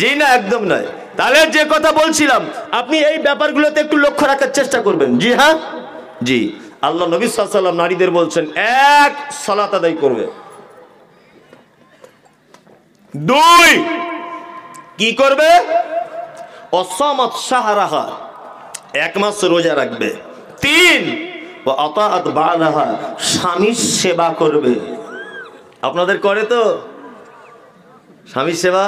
জি না, একদম নয়। তাহলে যে কথা বলছিলাম, আপনি এই ব্যাপারগুলোতে একটু লক্ষ্য রাখার চেষ্টা করবেন। জি হ্যাঁ, জি। আল্লাহ নবী সাল্লাল্লাহু আলাইহি ওয়াসাল্লাম নারীদের বলছেন, 1 সালাত আদায় করবে, 2 কি করবে? অসামাত শাহরাহা, 1 মাস রোজা রাখবে, 3 আতাআত বালাহা, স্বামীর সেবা করবে। আপনাদের করে তো স্বামীর সেবা?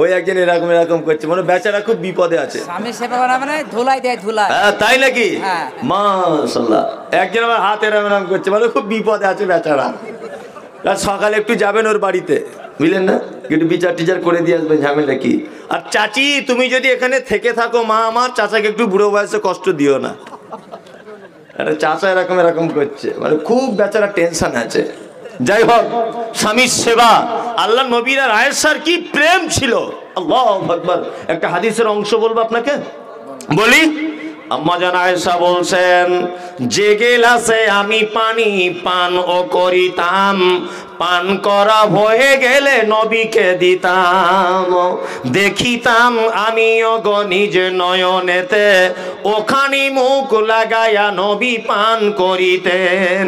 ওই একজন এরকম এরকম করছে, মানে বেচারা খুব বিপদে আছে। স্বামীর সেবা করা মানে ধুলাই দেয়, ধুলাই। হ্যাঁ, তাই নাকি? হ্যাঁ। মাশাআল্লাহ। একজন আমার হাত এরকম করছে, মানে খুব বিপদে আছে বেচারা। সকালে একটু যাবেন ওর বাড়িতে, বুঝলেন না, একটু বিচার টিচার করে দিয়ে আসবেন, ঝামেলা কি। আর চাচি, তুমি যদি এখানে থেকে থাকো, মা আমার, চাচাকে একটু বুড়ো বয়সে কষ্ট দিও না। আরে চাচা এরকম এরকম করছে, মানে খুব বেচারা টেনশন আছে। যাই হোক, স্বামীর সেবা। আল্লাহ নবীর আর আয়েশার কি প্রেম ছিল, আল্লাহু আকবার। একটা হাদিসের অংশ বলবো আপনাকে, বলি। আম্মা জান আয়েশা বলছেন, যে গেলাসে আমি পানি পান ও করিতাম, পান করা হয়ে গেলে নবীকে দিতাম, দেখিতাম আমিও গো নিজ নয়নেতে, ওখানি মুখ লাগায়া নবী পান করিতেন।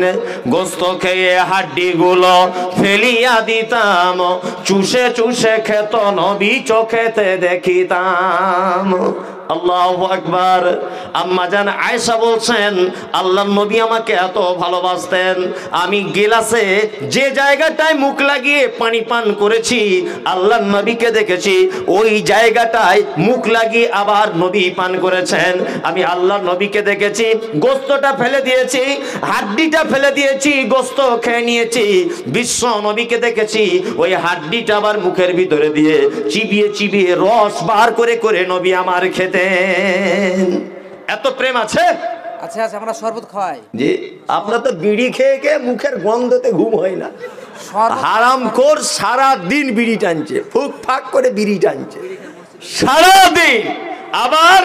গোস্ত খেয়ে হাড্ডিগুলো ফেলিয়া দিতাম, চুষে চুষে খেত নবী চোখেতে দেখিতাম। আল্লাহু আকবার। আম্মা জান আয়েশা বলছেন, আল্লাহর নবী আমাকে এত ভালোবাসতেন, আমি গিলাসে যে জায়গাটায় মুখ লাগিয়ে পানি পান করেছি, আল্লাহর নবীকে দেখেছি ওই জায়গাটায় মুখ লাগিয়ে আবার নবী পান করেছেন। আমি আল্লাহর নবীকে দেখেছি, গোস্তটা ফেলে দিয়েছি, হাড্ডিটা ফেলে দিয়েছি, গোস্ত খেয়ে নিয়েছি। বিশ্ব নবীকে দেখেছি ওই হাড্ডিটা আবার মুখের ভিতরে দিয়ে চিবিয়ে চিবিয়ে রস বার করে করে নবী আমার খেতে। এত প্রেম আছে। আচ্ছা আচ্ছা, আমরা শরবত খাই। জি, আপনার তো বিড়ি খেয়ে খেয়ে মুখের গন্ধতে ঘুম হয় না। হারামখোর সারা দিন বিড়ি টানছে, ফুক ফাক করে বিড়ি টানছে সারা দিন। আবার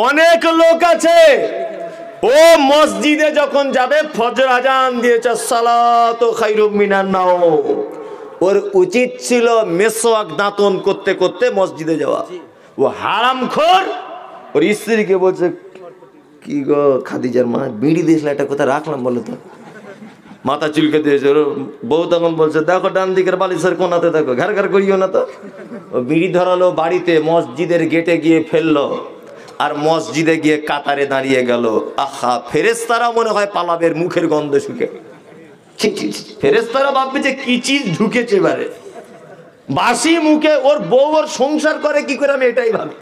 অনেক লোক আছে ও মসজিদে যখন যাবে ফজর আজান দিয়েছে সালাতু খায়রুম মিনান নাওম, ওর উচিত ছিল মেসওয়াক দাঁতন করতে করতে মসজিদে যাওয়া। ও হারামখোর ওর স্ত্রীকে বলছে, কি গো খাদিজার মা, বিড়ি দিয়েছিল একটা কথা রাখলাম বলে তো, মাথা চুলকে দিয়েছে। ওর বউ তখন বলছে, দেখো ডান দিকের বালিশের কোনাতে দেখো, ঘর ঘর করিও না তো। ও বিড়ি ধরালো বাড়িতে, মসজিদের গেটে গিয়ে ফেললো, আর মসজিদে গিয়ে কাতারে দাঁড়িয়ে গেল। আহা, ফেরেশতারা মনে হয় পালাবের মুখের গন্ধ শুকে। ফেরেশতারা ভাববে যে কি চিজ ঢুকেছে এবারে, বাসি মুখে ওর বউ ওর সংসার করে কি করে, আমি এটাই ভাবি।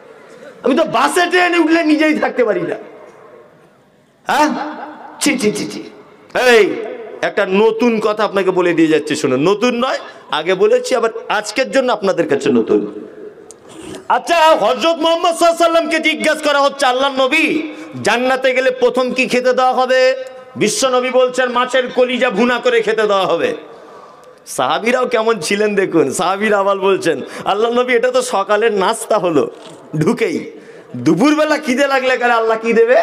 আমি তো বাসে ট্রেনে উঠলে নিজেই থাকতে পারি না। হ্যাঁ, ছি ছি ছি ছি। এই একটা নতুন কথা আপনাকে বলে দিয়ে যাচ্ছে, শুনুন। নতুন নয়, আগে বলেছি, আবার আজকের জন্য আপনাদের কাছে নতুন। আচ্ছা, হযরত মুহাম্মদ সাল্লাল্লাহু আলাইহি ওয়াসাল্লামকে জিজ্ঞাসা করা হচ্ছে, আল্লাহর নবী জান্নাতে গেলে প্রথম কি খেতে দেওয়া হবে? বিশ্ব নবী বলছেন, মাছের কলিজা ভুনা করে খেতে দেওয়া হবে। সাহাবীরাও কেমন ছিলেন দেখুন। সাহাবীরা আবার বলছেন, আল্লাহর নবী এটা তো সকালের নাস্তা হলো, ঢুকেই দুপুরবেলা খিদে লাগলে কারে আল্লাহ কি দেবে?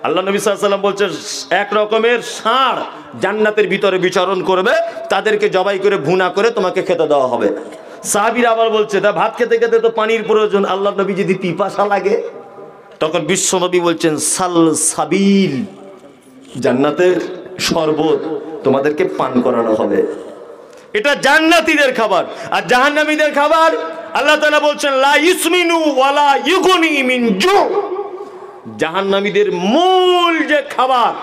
আল্লাহ নবী সাল্লাল্লাহু আলাইহি ওয়াসাল্লাম বলছেন, এক রকমের ষাঁড় জান্নাতের ভিতরে বিচরণ করবে, তাদেরকে জবাই করে ভুনা করে তোমাকে খেতে দেওয়া হবে। সাহাবীরা আবার বলছে, তা ভাত খেতে খেতে তো পানির প্রয়োজন, আল্লাহ নবী যদি পিপাসা লাগে, তখন বিশ্ব নবী বলছেন, সাল সাবিল, জান্নাতের শরবত তোমাদেরকে পান করানো হবে। এটা জান্নাতীদের খাবার। আর জাহান্নামীদের খাবার আল্লাহ তাআলা বলছেন, লা ইসমিনু ওয়ালা ইউগনি মিন জু। জাহান্নামীদের মূল যে খাবার,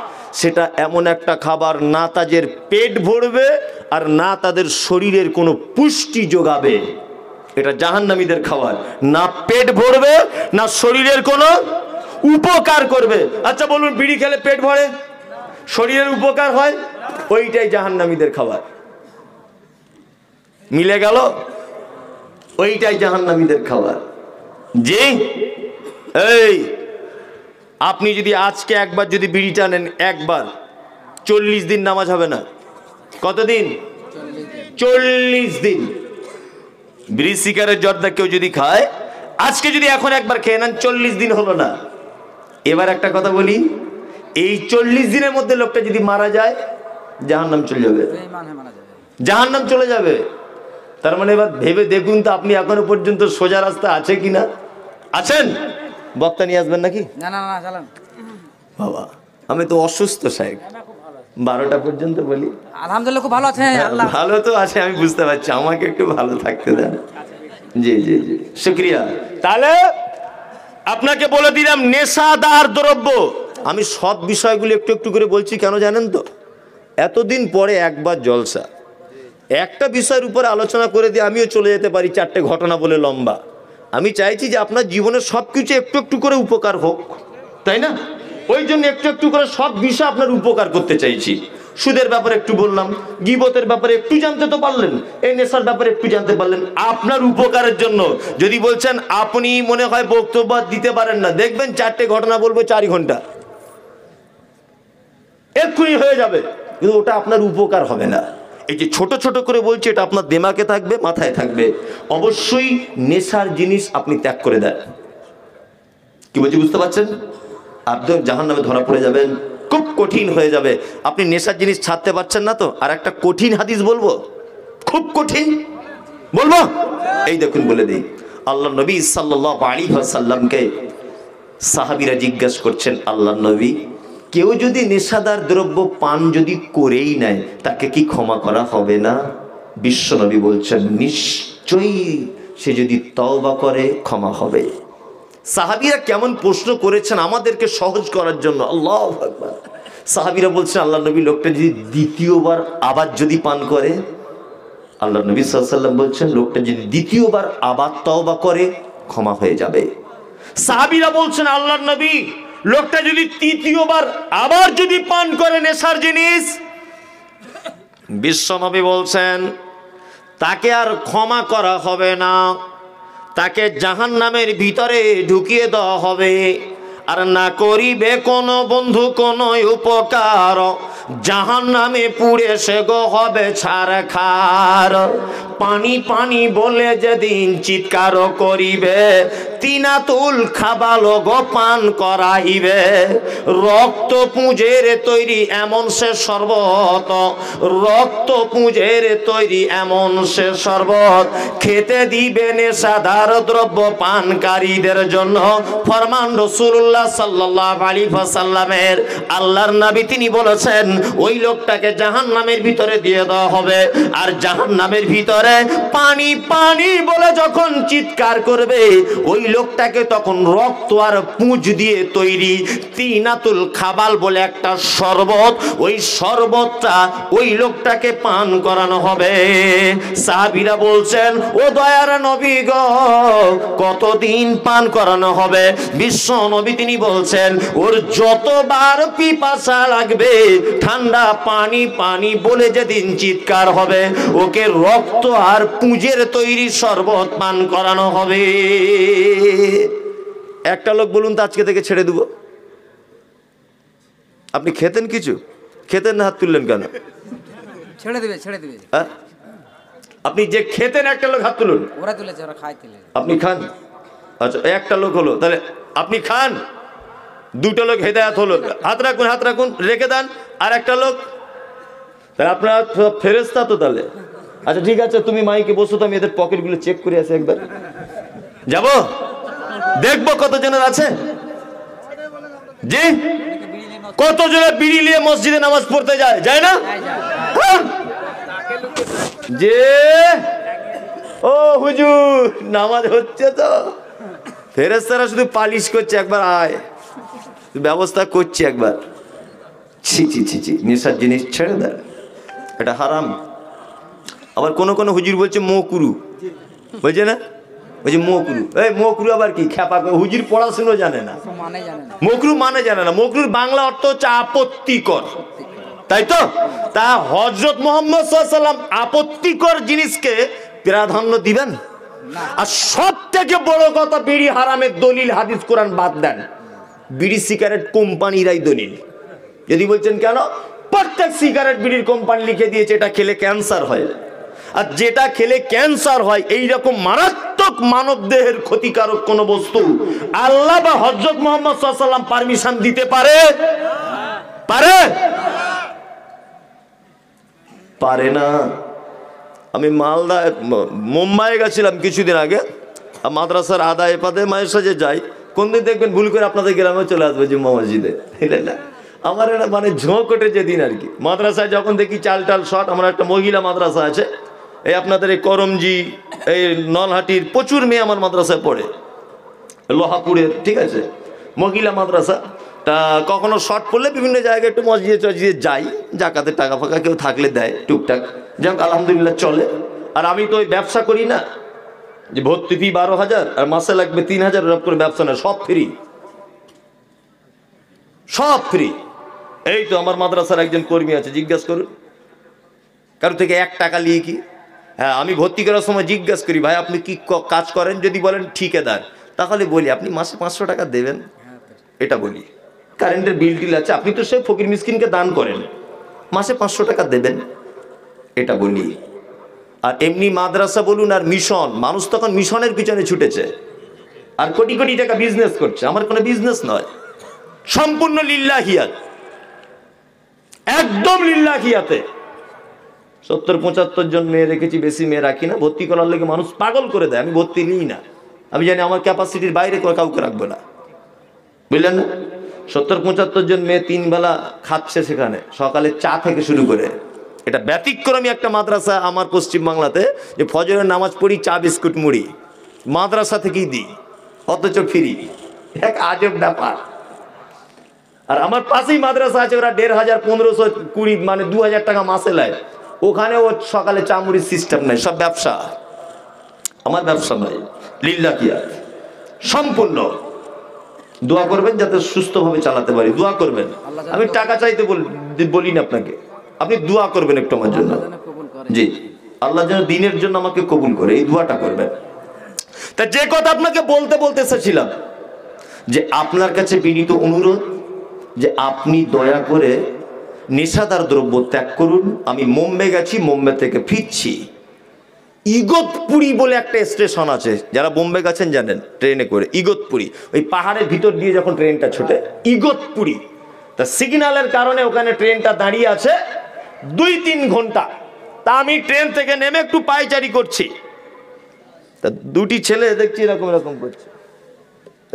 সেটা এমন একটা খাবার, না তাদের পেট ভরবে আর না তাদের শরীরের কোনো পুষ্টি যোগাবে। এটা জাহান্নামীদের খাবার, না পেট ভরবে না শরীরের কোনো উপকার করবে। আচ্ছা বলুন, বিড়ি খেলে পেট ভরে, শরীরের উপকার হয়? ওইটাই জাহান্নামীদের খাবার। মিলে গেল? ওইটাই জাহান্নামীদের খাবার। জি, এই আপনি যদি আজকে একবার যদি বিড়িটা নেন, একবার 40 দিন নামাজ হবে না। কতদিন? 40 দিন। বিড়ি সিগারেট জর্দা কেউ যদি খায়, আজকে যদি এখন একবার খেয়ে নেন, 40 দিন হলো না। এবার একটা কথা বলি, এই 40 দিনের মধ্যে লোকটা যদি মারা যায়, জাহান্নাম চলে যাবে, জাহান্নাম চলে যাবে। তার মানে এবার ভেবে দেখুন তো, আপনি এখনো পর্যন্ত সোজা রাস্তা আছে কিনা? আছেন? বক্তা নিয়ে আসবেন নাকি? না না না, চালান বাবা, আমি তো অসুস্থ সাহেব, 12টা পর্যন্ত বলি। আলহামদুলিল্লাহ খুব ভালো আছে। আল্লাহ ভালো তো আছে, আমি বুঝতে পারছি, আমাকে একটু ভালো থাকতে দেন। জি জি জি, শুকরিয়া। তাহলে আপনাকে বলে দিলাম, নেশাদার দ্রব্য। আমি সব বিষয়গুলো একটু একটু করে বলছি, কেন জানেন তো? এতদিন পরে একবার জলসা, একটা বিষয়ের উপরে আলোচনা করে দিয়ে আমিও চলে যেতে পারি 4টে ঘটনা বলে লম্বা। আমি চাইছি যে আপনার জীবনের সব কিছু একটু একটু করে উপকার হোক, তাই না? ওই জন্য একটু একটু করে সব বিষয় আপনার উপকার করতে চাইছি। সুদের ব্যাপারে একটু বললাম, গীবতের ব্যাপারে একটু জানতে তো পারলেন, এই নেশার ব্যাপারে একটু জানতে পারলেন, আপনার উপকারের জন্য। যদি বলছেন আপনি মনে হয় বক্তব্য দিতে পারেন না, দেখবেন 4টে ঘটনা বলবো 4 ঘন্টা, এক্ষুনি হয়ে যাবে, কিন্তু ওটা আপনার উপকার হবে না। এই যে ছোট ছোট করে বলছি, এটা আপনার দিমাগে থাকবে, মাথায় থাকবে। অবশ্যই নেশার জিনিস আপনি ত্যাগ করে দেন। কি বলছি বুঝতে পারছেন? আপনি জাহান্নামে ধরা পড়ে যাবেন, খুব কঠিন হয়ে যাবে। আপনি নেশার জিনিস ছাড়তে পারছেন না তো? আর একটা কঠিন হাদিস বলবো, খুব কঠিন বলবো, এই দেখুন বলে দিই। আল্লাহ নবী সাল্লাল্লাহু আলাইহি ওয়াসাল্লামকে সাহাবীরা জিজ্ঞাসা করছেন, আল্লাহ নবী, কেউ যদি নেশাদার দ্রব্য পান যদি করেই নেয়, তাকে কি ক্ষমা করা হবে না? বিশ্ব নবী বলছেন, নিশ্চয়ই, সে যদি তওবা করে ক্ষমা হবে। সাহাবীরা কেমন প্রশ্ন করেছেন আমাদেরকে সহজ করার জন্য, আল্লাহু আকবার। সাহাবীরা বলছেন, আল্লাহ নবী, লোকটা যদি দ্বিতীয়বার আবার যদি পান করে? আল্লাহ নবী সাল্লাল্লাহু আলাইহি ওয়াসাল্লাম বলছেন, লোকটা যদি দ্বিতীয়বার আবার তওবা করে, ক্ষমা হয়ে যাবে। সাহাবীরা বলছেন, আল্লাহ নবী, লোকটা যদি তৃতীয়বার আবার যদি পান করে নেশার জিনিস? বিশ্ব নবী বলছেন, তাকে আর ক্ষমা করা হবে না, তাকে জাহান্নামের ভিতরে ঢুকিয়ে দেওয়া হবে। আর না করিবে কোনো বন্ধু কোনো উপকার, জাহান্নামে পুড়ে সে গো হবে ছারখার। পানি পানি বলে যেদিন চিৎকার করিবে, তিনাতুল খাবাল গো পান করাইবে। রক্ত পুঁজের তৈরি এমন সে শরবত, রক্ত পুঁজের তৈরি এমন সে শরবত, খেতে দিবে নেশাদার দ্রব্য পানকারীদের জন্য। ফরমান রাসূলুল্লাহ সাল্লাল্লাহু আলাইহি ওয়াসাল্লামের। আল্লাহর নবী তিনি বলেছেন ওই লোকটাকে জাহান্নামের ভিতরে দিয়ে দেওয়া হবে, আর জাহান্নামের ভিতরে পানি পানি বলে যখন চিৎকার করবে, ওই লোকটাকে তখন রক্ত আর পুঁজ দিয়ে তৈরি তিনাতুল খাবাল বলে একটা শরবত, ওই শরবতটা ওই লোকটাকে পান করানো হবে। সাহাবীরা বলছেন ও দয়ার নবী গো, কতদিন পান করানো হবে? বিশ্ব নবী তিনি বলছেন ওর যতবার পিপাসা লাগবে, ঠান্ডা পানি পানি বলে যেদিন চিৎকার হবে, ওকে রক্ত আর পুঁজের তৈরি শরবত পান করানো হবে। একটা লোক বলুন তো আজকে থেকে ছেড়ে দেব। আপনি খেতেন কিছু? খেতেন না, হাত তুললেন কেন? ছেড়ে দিবে ছেড়ে দিবে। হ্যাঁ, আপনি যে খেতেন একটা লোক হাত তুলুন। ওরা তুলেছে, ওরা খাইতে। আপনি খান? আচ্ছা, একটা লোক হলো, তাহলে আপনি খান। দুটো লোক হেদায়াত হলো, হাত রাখুন, হাত রাখুন, রেখে দেন। আর একটা লোক, তাহলে আপনার ফেরেশতা তো তাহলে। আচ্ছা ঠিক আছে, তুমি মাইকে বসো তো, আমি এদের পকেটগুলো চেক করে আসি একবার। যাব, দেখবো কতজনের আছে। জি, কতজনের বিড়ি নিয়ে মসজিদে নামাজ পড়তে যায়? যায় না? যে ও হুজুর নামাজ হচ্ছে তো, ফেরেশতারা শুধু পালিশ করছে, একবার আয়, ব্যবস্থা করছি একবার। ছি ছি ছি ছি, নেশার জিনিস ছেড়ে দেয়, এটা হারাম। আবার কোন কোন হুজুর বলছে মোকুরু, বুঝছে না? বলছে মোকুরু। এই মোকুরু আবার কি? খ্যাপা হুজুর পড়াশুনো জানে না, মোকরু মানে জানে না। মোকরুর বাংলা অর্থ হচ্ছে আপত্তিকর, তাই তো? তা হযরত মুহাম্মদ সাল্লাল্লাহু আলাইহি ওয়াসাল্লাম আপত্তিকর জিনিসকে প্রাধান্য দিবেন? আর সব থেকে বড় কথা, বিড়ি হারামের দলিল হাদিস কোরআন বাদ দেন, বিড়ি সিগারেট কোম্পানিরাই দলিল। যদি বলছেন কেন, প্রত্যেক সিগারেট বিড়ির কোম্পানি লিখে দিয়েছে এটা খেলে ক্যান্সার হয়, আর যেটা খেলে ক্যান্সার হয় এইরকম মারাত্মক মানব দেহের ক্ষতিকারক কোন বস্তু আল্লাহ বা হযরত মুহাম্মদ সাল্লাল্লাহু আলাইহি ওয়াসাল্লাম পারমিশন দিতে পারে? পারে? পারে না। আমি মালদা মুম্বাই গেছিলাম কিছুদিন আগে, মাদ্রাসার আদায় পাদে মায়ের সাথে যাই, কোন দিন দেখবেন ভুল করে আপনাদের গ্রামে চলে আসবে জুম্মা মসজিদে। না, আমার এটা মানে ঝোঁক ওঠে যেদিন আর কি। মাদ্রাসায় যখন দেখি চাল টাল শট, আমার একটা মহিলা মাদ্রাসা আছে এই আপনাদের এই করমজি, এই নলহাটির প্রচুর মেয়ে আমার মাদ্রাসায় পড়ে, লোহাপুরের, ঠিক আছে, মহিলা মাদ্রাসা। তা কখনো শর্ট পড়লে বিভিন্ন জায়গায় একটু মসজিদে টসজিদে যাই, জাকাতের টাকা ফাঁকা কেউ থাকলে দেয় টুকটাক, যাক আলহামদুলিল্লাহ চলে। আর আমি তো ওই ব্যবসা করি না যে ভর্তি ফি 12,000 আর মাসে লাগবে 3,000, এরকম করে ব্যবসা না, সব ফ্রি, সব ফ্রি। এই তো আমার মাদ্রাসার একজন কর্মী আছে, জিজ্ঞাসা করুন কারো থেকে 1 টাকা নিয়ে কি। হ্যাঁ, আমি ভর্তি করার সময় জিজ্ঞাসা করি ভাই আপনি কি কাজ করেন, যদি বলেন ঠিকাদার তাহলে বলি আপনি মাসে 500 টাকা দেবেন, এটা বলি। কারেন্টের বিল টিল আছে, আপনি তো সে ফকির মিসকিনকে দান করেন, মাসে 500 টাকা দেবেন, এটা বলি। আর এমনি মাদ্রাসা বলুন আর মিশন, মানুষ তখন মিশনের পিছনে ছুটেছে আর কোটি কোটি টাকা বিজনেস করছে। আমার কোনো বিজনেস নয়, সম্পূর্ণ লিল্লাহিয়াত, একদম লিল্লাহিয়াতে। 70-75 জন মেয়ে রেখেছি, বেশি মেয়ে রাখি না। ভর্তি করার লেগে মানুষ পাগল করে দেয়, আমি ভর্তি নিই না, আমি জানি আমার ক্যাপাসিটির বাইরে কাউকে রাখবো না, বুঝলেন না? 70-75 জন মেয়ে 3 বেলা খাচ্ছে সেখানে, সকালে চা থেকে শুরু করে। এটা ব্যতিক্রমী একটা মাদ্রাসা আমার পশ্চিমবাংলাতে, যে ফজরের নামাজ পড়ি, চা বিস্কুট মুড়ি মাদ্রাসা থেকেই দিই, অথচ ফ্রি। এক আজব ব্যাপার। আর আমার পাশেই মাদ্রাসা আছে, ওরা 1,500, 1,520, মানে 2,000 টাকা মাসে নেয়, ওখানে ও সকালে চা মুড়ির সিস্টেম নেই, সব ব্যবসা। আমার ব্যবসা নয়, লিল্লাহিয়াত সম্পূর্ণ। দোয়া করবেন যাতে সুস্থভাবে চালাতে পারি, দোয়া করবেন। আমি টাকা চাইতে বলি না আপনাকে, আপনি দোয়া করবেন একটু আমার জন্য। জি, আল্লাহ যেন দিনের জন্য আমাকে কবুল করে, এই দোয়াটা করবেন। তা যে কথা আপনাকে বলতে বলতে এসেছিলাম, যে আপনার কাছে বিনীত অনুরোধ যে আপনি দয়া করে নেশাদার দ্রব্য ত্যাগ করুন। আমি মুম্বাই গেছি, মুম্বাই থেকে ফিরছি, ইগতপুরি বলে একটা স্টেশন আছে, যারা বোম্বে গেছেন জানেন, ট্রেনে করে ইগতপুরি, ওই পাহাড়ের ভিতর দিয়ে যখন ট্রেনটা ছোটে ইগতপুরি, তা সিগন্যালের কারণে ওখানে ট্রেনটা দাঁড়িয়ে আছে 2-3 ঘন্টা। তা আমি ট্রেন থেকে নেমে একটু পায়চারি করছি, তা দুটি ছেলে দেখছি এরকম এরকম করছে,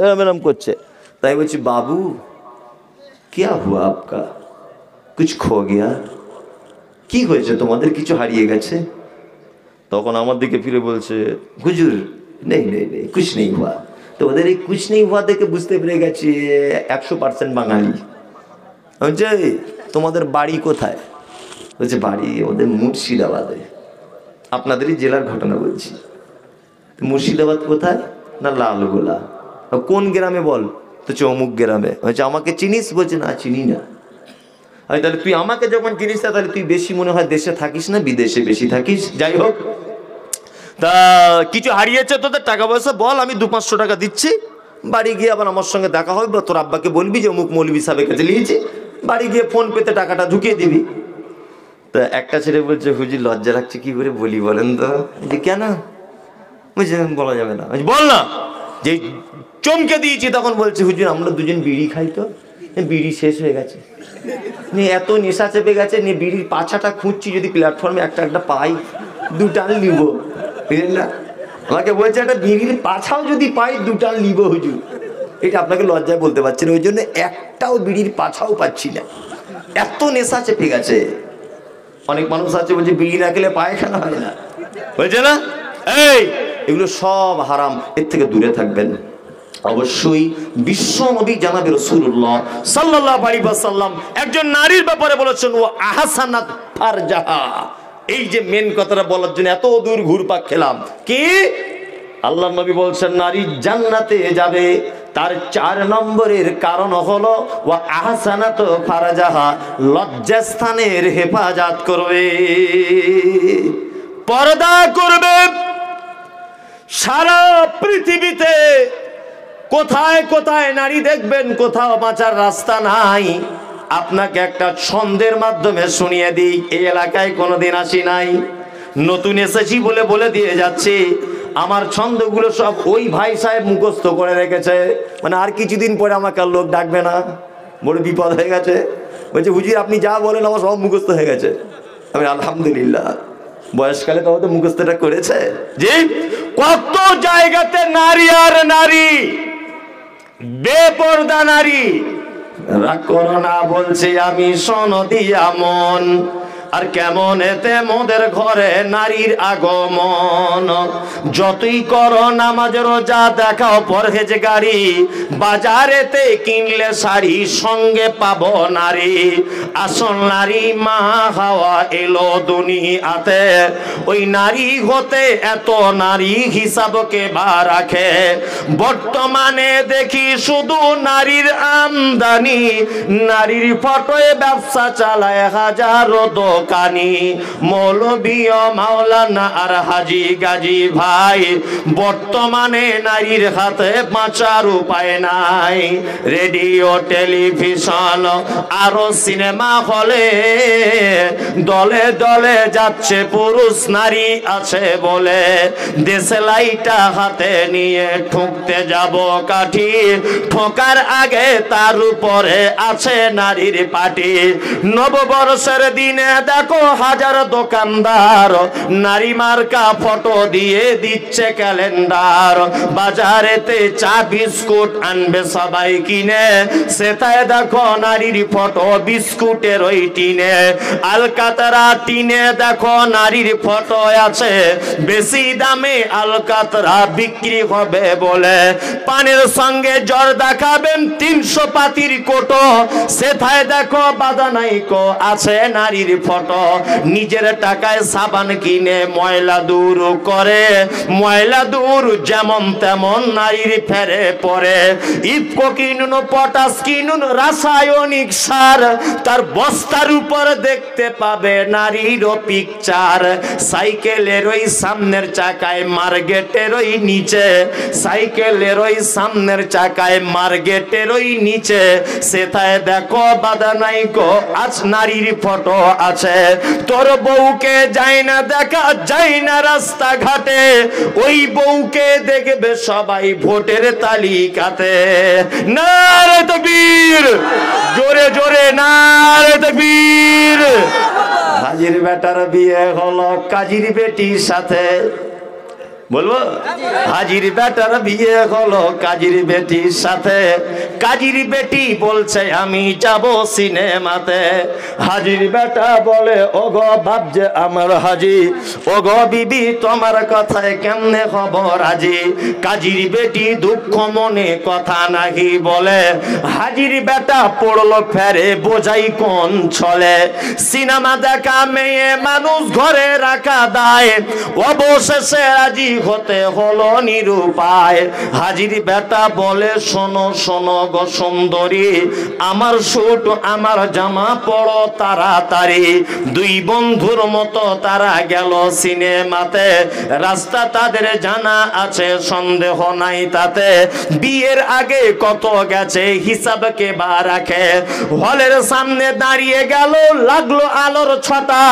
এরকম এরকম করছে। তাই বলছি, বাবু क्या हुआ आपका, कुछ खो गया, কি হয়েছে তোমাদের, কিছু হারিয়ে গেছে? তখন আমার দিকে ফিরে বলছে, হুজুর নেই নেই নেই কুছ নেই হুয়া। তো ওদের এই কুছ নেই হুয়া দেখে বুঝতে পেরে গেছি 100% বাঙালি। বলছে, তোমাদের বাড়ি কোথায়? বলছে, বাড়ি ওদের মুর্শিদাবাদে। আপনাদেরই জেলার ঘটনা বলছি। মুর্শিদাবাদ কোথায়? না লালগোলা। কোন গ্রামে বল? তো অমুক গ্রামে। বলছে, আমাকে চিনিস? বলছে, না চিনি না। আমি, তাহলে তুই আমাকে যখন চিনিস না, তাহলে তুই বেশি মনে হয় দেশে থাকিস না, বিদেশে বেশি থাকিস। যাই হোক, তা কিছু হারিয়েছে তোদের, টাকা পয়সা বল, আমি 200-500 টাকা দিচ্ছি, বাড়ি গিয়ে আবার আমার সঙ্গে দেখা হবে, বা তোর আব্বাকে বলবি যে অমুক মৌলভী সাহেবের কাছে নিয়েছি, বাড়ি গিয়ে ফোন পেতে টাকাটা ঢুকিয়ে দিবি। তা একটা ছেলে বলছে, হুজুর লজ্জা লাগছে, কি করে বলি বলেন তো? যে কেন? বুঝছে, বলা যাবে না। বল না। যে চমকে দিয়েছি তখন বলছে, হুজুর আমরা দুজন বিড়ি খাই, তো বিড়ি শেষ হয়ে গেছে, এত নেশা চেপে গেছে, নিয়ে বিড়ির পাছাটা খুঁজছি, যদি প্ল্যাটফর্মে একটা একটা পাই 2 টান নিব, বুঝলেন না? আমাকে বলছে, একটা বিড়ির পাছাও যদি পাই 2 টান নিব হুজুর। এটা আপনাকে লজ্জায় বলতে পারছি না, ওই জন্য একটাও বিড়ির পাছাও পাচ্ছি না, এত নেশা চেপে গেছে। অনেক মানুষ আছে বলছে বিড়ি না খেলে পায়খানা হয় না, বলছে না? এই এগুলো সব হারাম, এর থেকে দূরে থাকবেন। অবশ্যই বিশ্ব নবী জানাবে রাসূলুল্লাহ সাল্লাল্লাহু আলাইহি ওয়াসাল্লাম একজন নারীর ব্যাপারে বলেছেন, ও আহসানাত ফারজাহা। এই যে মেন কথাটা বলার জন্য এত দূর ঘুরপাক খেলাম, কি আল্লাহর নবী বলছেন নারী জান্নাতে যাবে, তার 4 নম্বরের কারণ হলো ও আহসানাত ফারজাহা, লজ্জাস্থানের হেফাজত করবে, পর্দা করবে। সারা পৃথিবীতে কোথায় কোথায় নারী দেখবেন, কোথাও বাঁচার রাস্তা নাই। আপনাকে একটা ছন্দের মাধ্যমে শুনিয়ে দিই, এই এলাকায় কোনোদিন আসি নাই, নতুন এসেছি বলে বলে দিয়ে যাচ্ছি। আমার ছন্দগুলো সব ওই ভাই সাহেব মুখস্থ করে রেখেছে, মানে আর কিছুদিন পরে আমাকে আর লোক ডাকবে না, বড় বিপদ হয়ে গেছে। বলছে, হুজুর আপনি যা বলেন আমার সব মুখস্থ হয়ে গেছে। আমি আলহামদুলিল্লাহ, বয়সকালে তো আমাদের মুখস্থটা করেছে। যে কত জায়গাতে নারী আর নারী, বেপরদা নারী। রাগ করো না বলছি আমি, শোনো দিয়া মন, আর কেমন এতে মোদের ঘরে নারীর আগমন। যতই করো নামাজ রোজা, দেখাও পরহেজগারি, বাজারেতে কিনলে শাড়ি সঙ্গে পাবো নারী। আসল নারী মা হাওয়া এলো দুনিয়াতে, ওই নারী হতে এত নারী হিসাবকে বা রাখে। বর্তমানে দেখি শুধু নারীর আমদানি, নারীর ফটোয় ব্যবসা চালায় হাজারো দোকানি, মৌলবী ও মাওলানা আর হাজি গাজী ভাই। বর্তমানে নারীর হাতে বাঁচার উপায় নাই, রেডিও টেলিভিশন আরো সিনেমা হলে দলে দলে যাচ্ছে পুরুষ নারী আছে বলে। দেশে লাইটা হাতে নিয়ে ঠুকতে যাব কাঠি, ঠোকার আগে তার উপরে আছে নারীর পাটি। নববর্ষের দিনে দেখো হাজার দোকানদার নারী মার্কা ফটো দিয়ে দিচ্ছে ক্যালেন্ডার। বাজারেতে চা বিস্কুট আনবে সবাই কিনে, সেটাই দেখো নারীর ফটো বিস্কুটের ওই টিনে। আলকাতরা টিনে দেখো নারীর ফটো আছে, বেশি দামে আলকাতরা বিক্রি হবে বলে। পানের সঙ্গে জ্বর দেখাবেন 300 পাতির কোটো, সেটাই দেখো বাদানাইকো আছে নারীর ফটো। ফটো, নিজের টাকায় সাবান কিনে ময়লা দূর করে, ময়লা দূর যেমন তেমন নারীর ফেরে পড়ে। ইফকো কিনুন, পটাশ কিনুন, রাসায়নিক সার, তার বস্তার উপর দেখতে পাবে নারীর পিকচার। সাইকেলের ওই সামনের চাকায় মার্কেটের ওই নিচে, সাইকেলের ওই সামনের চাকায় মার্কেটের ওই নিচে, সেটায় দেখো বাধা নাই গো আজ নারীর ফটো আছে। তোর বউকে যায় না দেখা যায় না রাস্তাঘাটে, ওই বউকে দেখবে সবাই ভোটের তালিকাতে। নারে তাকবীর, জোরে জোরে নারে তাকবীর। হাজির বেটার বিয়ে হলো কাজীর বেটির সাথে, বলবো হাজির বেটার বিয়ে হলো কাজীর বেটির সাথে। কাজীর বেটি বলছে আমি যাব সিনেমাতে। হাজির বেটা বলে ওগো বাপ যে আমার হাজি, ওগো বিবি তোমার কথায় কেমনে খবর রাজি। কাজীর বেটি দুঃখ মনে কথা নাহি বলে, হাজির বেটা পড়লো ফেরে বোঝাই কোন ছলে। সিনেমা দেখা মেয়ে মানুষ ঘরে রাখা দায়, অবশেষে রাজি হতে হলো নিরুপায়। হাজির বেটা বলে শোনো শোনো গো সুন্দরী, আমার স্যুট আমার জামা পড়ো তাড়াতাড়ি। দুই বন্ধুর মতো তারা গেল সিনেমাতে, রাস্তা তাদের জানা আছে সন্দেহ নাই তাতে। বিয়ের আগে কত গেছে হিসাব কে বা রাখে, হলের সামনে দাঁড়িয়ে গেল লাগলো আলোর ছটা।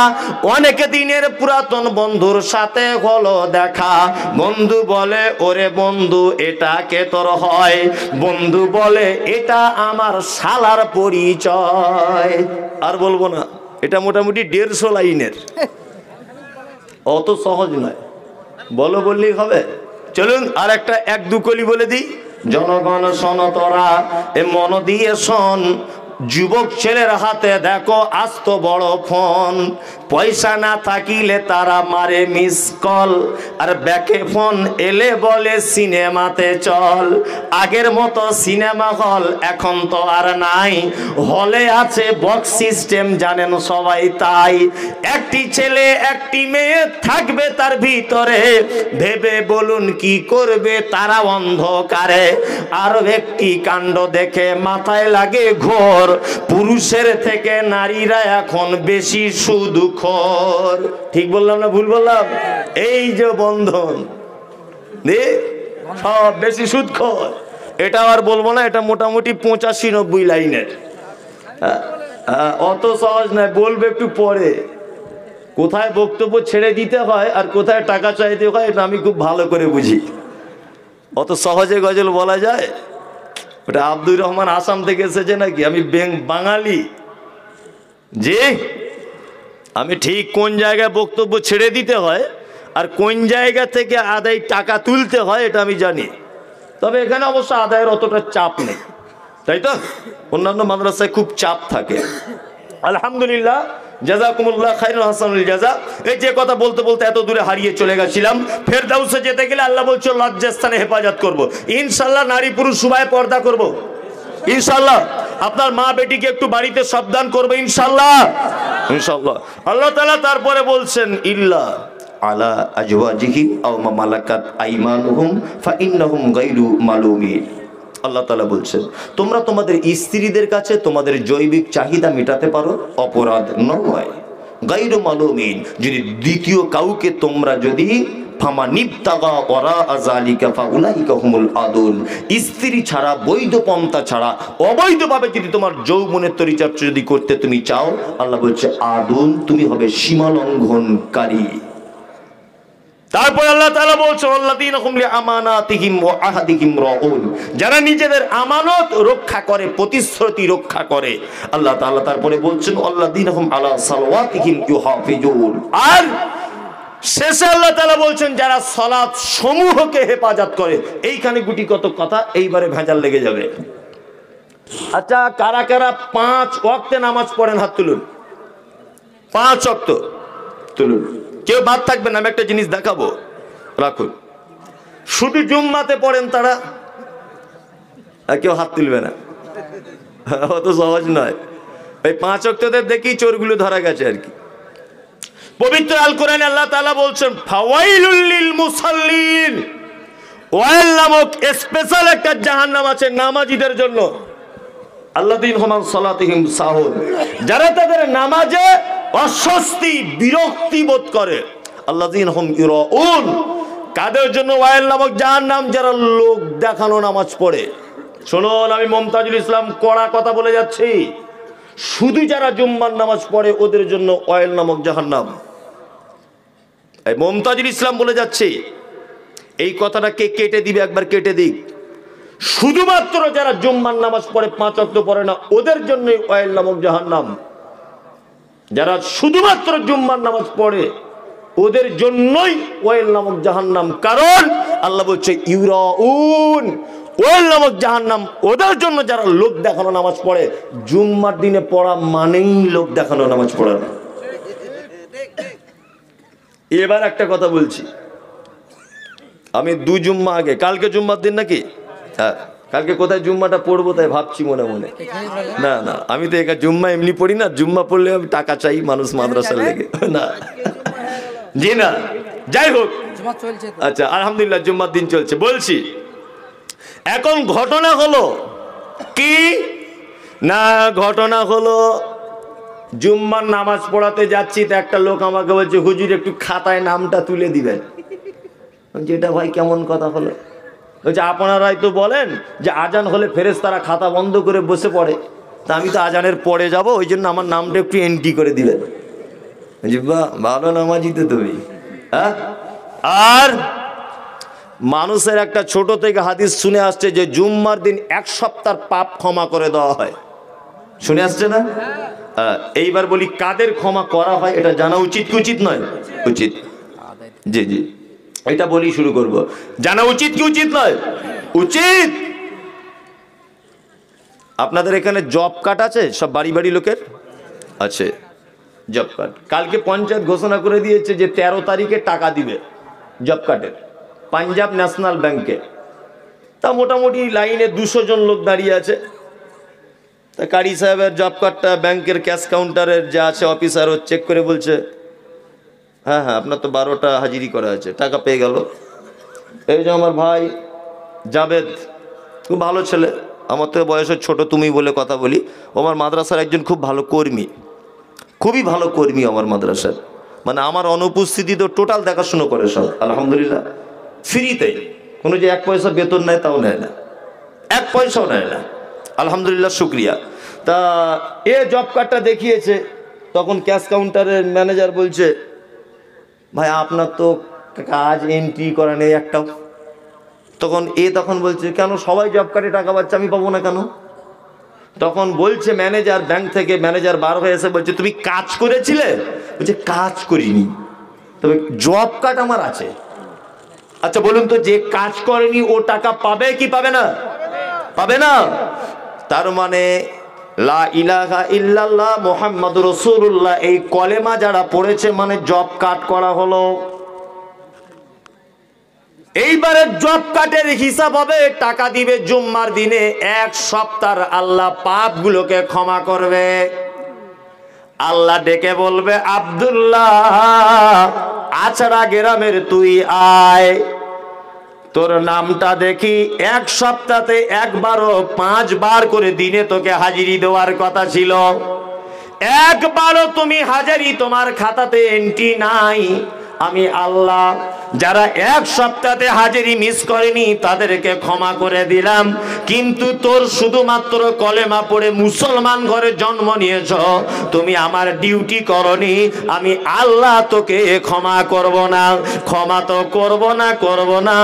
অনেক দিনের পুরাতন বন্ধুর সাথে হলো দেখা। বন্ধু বলে ওরে বন্ধু এটা কে তোর হয়, বন্ধু বলে এটা আমার শালার পরিচয়। আর বলবো না, এটা মোটামুটি 150 লাইনের, অত সহজ নয়। বলো বললেই হবে। চলুন আর একটা 1-2 কলি বলে দিই। জনগণ শোন তোরা এ মন দিয়ে শোন, যুবক ছেলের হাতে দেখো আস্ত বড় ফোন। পয়সা না থাকিলে তারা মারে মিস কল, আর ব্যাকে ফোন এলে বলে সিনেমাতে চল। আগের মতো সিনেমা হল এখন তো আর নাই, হলে আছে বক্স সিস্টেম জানেন সবাই তাই। একটি ছেলে একটি মেয়ে থাকবে তার ভিতরে, ভেবে বলুন কি করবে তারা অন্ধকারে। আর একটি কাণ্ড দেখে মাথায় লাগে ঘোর, পুরুষের থেকে নারীরা এখন বেশি সুদখোর। ঠিক বললাম না ভুল বললাম? এই যে বন্ধন সব বেশি সুদখোর। এটা আর বলবো না, এটা মোটামুটি 85-90 লাইনের, অত সহজ নয়। বলবো একটু পরে। কোথায় বক্তব্য ছেড়ে দিতে হয় আর কোথায় টাকা চাইতে হয় এটা আমি খুব ভালো করে বুঝি। অত সহজে গজল বলা যায়? ওটা আব্দুর রহমান আসাম থেকে এসেছে নাকি? আমি বাঙালি, যে আমি ঠিক কোন জায়গায় বক্তব্য ছেড়ে দিতে হয় আর কোন জায়গা থেকে আদায় টাকা তুলতে হয় এটা আমি জানি। তবে এখানে অবশ্য আদায়ের অতটা চাপ নেই, তাই তো? অন্যান্য মাদ্রাসায় খুব চাপ থাকে। আলহামদুলিল্লাহ, জাযাকুমুল্লাহ খায়রুল হাসানুল জাযা। এই যে কথা বলতে বলতে এত দূরে হারিয়ে চলে গেছিলাম। ফেরদাউসে যেতে গেলে আল্লাহ বলছে লজ্জাস্থানে হেফাজত করব। ইনশাআল্লাহ নারী পুরুষ উভয়ে পর্দা করব ইনশাআল্লাহ। আপনার মা বেটিকে একটু বাড়িতে সাবধান করবে ইনশাআল্লাহ, ইনশাআল্লাহ। আল্লাহ তাআলা তারপরে বলছেন ইল্লা আলা আজওয়াজিহিম আও মা মালাকাত আইমানুহুম ফাইন্নাহুম গায়রু মালুমিন। আল্লাহ তাআলা বলছেন তোমরা তোমাদের স্ত্রীদের কাছে তোমাদের জৈবিক চাহিদা মেটাতে পারো, অপরাধ নয়। গায়রু মালুমিন, যদি দ্বিতীয় কাউকে তোমরা যদি স্ত্রী ছাড়া বৈধ পন্থা ছাড়া অবৈধভাবে যদি তোমার যৌবনের পরিচর্যা যদি করতে তুমি চাও, আল্লাহ বলছে আদুন, তুমি হবে সীমা লঙ্ঘনকারী। তারপর আল্লাহ তাআলা বলছেন আল্লাযীনাহুম লিআমানাতিহিম ওয়া আহদিহিম রাউন, যারা নিজেদের আমানত রক্ষা করে, প্রতিশ্রুতি রক্ষা করে। আল্লাহ তাআলা তারপরে বলছেন আল্লাযীনাহুম আলা সালাওয়াতিহিম ইউহাফিজুন। আর শেষে আল্লাহ তাআলা বলছেন যারা সালাত সমূহকে হেফাজত করে। এইখানে গুটি কত কথা, এইবারে ভেজাল লেগে যাবে। আচ্ছা, কারা কারা 5 ওয়াক্তে নামাজ পড়েন? হাত তুলুন। 5 ওয়াক্ত তুলুন। কেউ বাদ থাকবেন না, আমি একটা জিনিস দেখাবো, রাখুন। শুধু জুম্মাতে পড়েন তারা, কেউ হাত তুলবে না, অত সহজ নয়। এই 5 ওয়াক্তদের দেখি চোরগুলো ধরা গেছে আর কি। পবিত্র আল কোরআনে আল্লাহ তাআলা বলছেন ফাওয়াইলুল লিল মুসাল্লিন, ওয়াইল নামক স্পেশাল একটা জাহান্নাম আছে নামাজীদের জন্য। আল্লাযীনা হুম আন সালাতিহিম সাহুন, যারা তাদের নামাজে অস্বস্তি বিরক্তি বোধ করে। আল্লাযীনা হুম ইউরাউন, কাদের জন্য ওয়াইল নামক জাহান্নাম? যারা লোক দেখানো নামাজ পড়ে। শুনুন, আমি মুমতাজুল ইসলাম কড়া কথা বলে যাচ্ছি, শুধু যারা জুম্মার নামাজ পড়ে ওদের জন্য ওয়াইল নামক জাহান্নাম। এই মুমতাজুল ইসলাম বলে যাচ্ছে, এই কথাটা কে কেটে দিবে একবার কেটে দিক। শুধুমাত্র যারা জুম্মার নামাজ পড়ে 5 ওয়াক্ত পড়ে না ওদের জন্যই ওয়াইল নামক জাহান্নাম। যারা শুধুমাত্র জুম্মার নামাজ পড়ে ওদের জন্যই ওয়াইল নামক জাহান্নাম। কারণ আল্লাহ বলছে ইউরাউন, ওয়াইল নামক জাহান্নাম ওদের জন্য যারা লোক দেখানো নামাজ পড়ে। জুম্মার দিনে পড়া মানেই লোক দেখানো নামাজ পড়া। এবার একটা কথা বলছি, আমি 2 জুম্মা আগে, কালকে জুম্মার দিন নাকি? হ্যাঁ, কালকে কোথায় জুম্মাটা পড়বো তাই ভাবছি মনে মনে। না না, আমি তো একা জুম্মা এমনি পড়ি না, জুম্মা পড়লে আমি টাকা চাই মানুষ মাদ্রাসার লেগে না। জি না, যাই হোক, আচ্ছা আলহামদুলিল্লাহ জুম্মার দিন চলছে। বলছি এখন ঘটনা হলো কি না, ঘটনা হলো জুম্মার নামাজ পড়াতে যাচ্ছি, তো একটা লোক আমাকে বলছে হুজুর একটু খাতায় নামটা তুলে দিবেন। যেটা ভাই কেমন কথা হলো? বলছে আপনারাই তো বলেন যে আজান হলে ফেরেশতারা খাতা বন্ধ করে বসে পড়ে, তা আমি তো আজানের পরে যাব, ওই জন্য আমার নামটা একটু এন্ট্রি করে দিবেন। বাহ, ভালো নামাজি তো তুমি। হ্যাঁ, আর মানুষের একটা ছোট থেকে হাদিস শুনে আসছে যে জুম্মার দিন 1 সপ্তাহ পাপ ক্ষমা করে দেওয়া হয়। শুনে আসছে না? এইবার বলি কাদের ক্ষমা করা হয় এটা জানা উচিত কি উচিত নয়? উচিত। জি জি, এটা বলি শুরু করব। জানা উচিত কি উচিত নয়? উচিত। আপনাদের এখানে জব কার্ড আছে সব বাড়ি বাড়ি লোকের? আছে জব কার্ড। কালকে পঞ্চায়েত ঘোষণা করে দিয়েছে যে 13 তারিখে টাকা দিবে জব কার্ডের, পাঞ্জাব ন্যাশনাল ব্যাংকে। তা মোটামুটি লাইনে 200 জন লোক দাঁড়িয়ে আছে। তা কারি সাহেবের জব কার্ডটা ব্যাংকের ক্যাশ কাউন্টারের যা আছে অফিসার ও চেক করে বলছে হ্যাঁ হ্যাঁ আপনার তো 12টা হাজিরি করা আছে, টাকা পেয়ে গেল। এই যে আমার ভাই জাবেদ, খুব ভালো ছেলে, আমার তো বয়সের ছোট, তুমি বলে কথা বলি। আমার মাদ্রাসার একজন খুব ভালো কর্মী, খুবই ভালো কর্মী আমার মাদ্রাসার, মানে আমার অনুপস্থিতি তো টোটাল দেখাশুনো করে সব, আলহামদুলিল্লাহ ফ্রিতে, কোনো যে 1 পয়সা বেতন নেয় তাও নেয় না, 1 পয়সাও নেয় না, আলহামদুলিল্লাহ শুক্রিয়া। তা এ জব কার্ডটা দেখিয়েছে, তখন ক্যাশ কাউন্টারের ম্যানেজার বলছে ভাই আপনার তো কাজ এন্ট্রি করা নেই একটাও। তখন বলছে কেন সবাই জব কার্ডে টাকা পাচ্ছে আমি পাবো না কেন? তখন বলছে ম্যানেজার, ব্যাংক থেকে ম্যানেজার বার হয়ে এসে বলছে তুমি কাজ করেছিলে? বলছে কাজ করিনি, তবে জব কার্ড আমার আছে। আচ্ছা বলুন তো, যে কাজ করেনি ও টাকা পাবে কি পাবে না? পাবে না। তার মানে লা ইলাহা ইল্লাল্লাহ মুহাম্মাদুর রাসূলুল্লাহ এই কলেমা যারা পড়েছে মানে জব কার্ড করা হলো। এইবারে জব কার্ডের হিসাব হবে, টাকা দিবে জুম্মার দিনে। 1 সপ্তাহ আল্লাহ পাপগুলোকে ক্ষমা করবে। আল্লাহ ডেকে বলবে আব্দুল্লাহ আছড়া গ্রামের তুই আয়, তোর নামটা দেখি 1 সপ্তাহে একবারও 5 বার করে দিনে তোকে হাজিরি দেওয়ার কথা ছিল, একবারও তুমি হাজারি তোমার খাতাতে এন্ট্রি নাই। আমি আল্লাহ যারা 1 সপ্তাহে হাজিরি মিস করেনি তাদেরকে ক্ষমা করে দিলাম, কিন্তু তোর শুধুমাত্র কলেমা পড়ে মুসলমান ঘরে জন্ম নিয়েছ, তুমি আমার ডিউটি করনি, আমি আল্লাহ তোকে ক্ষমা করব না। ক্ষমা তো করব না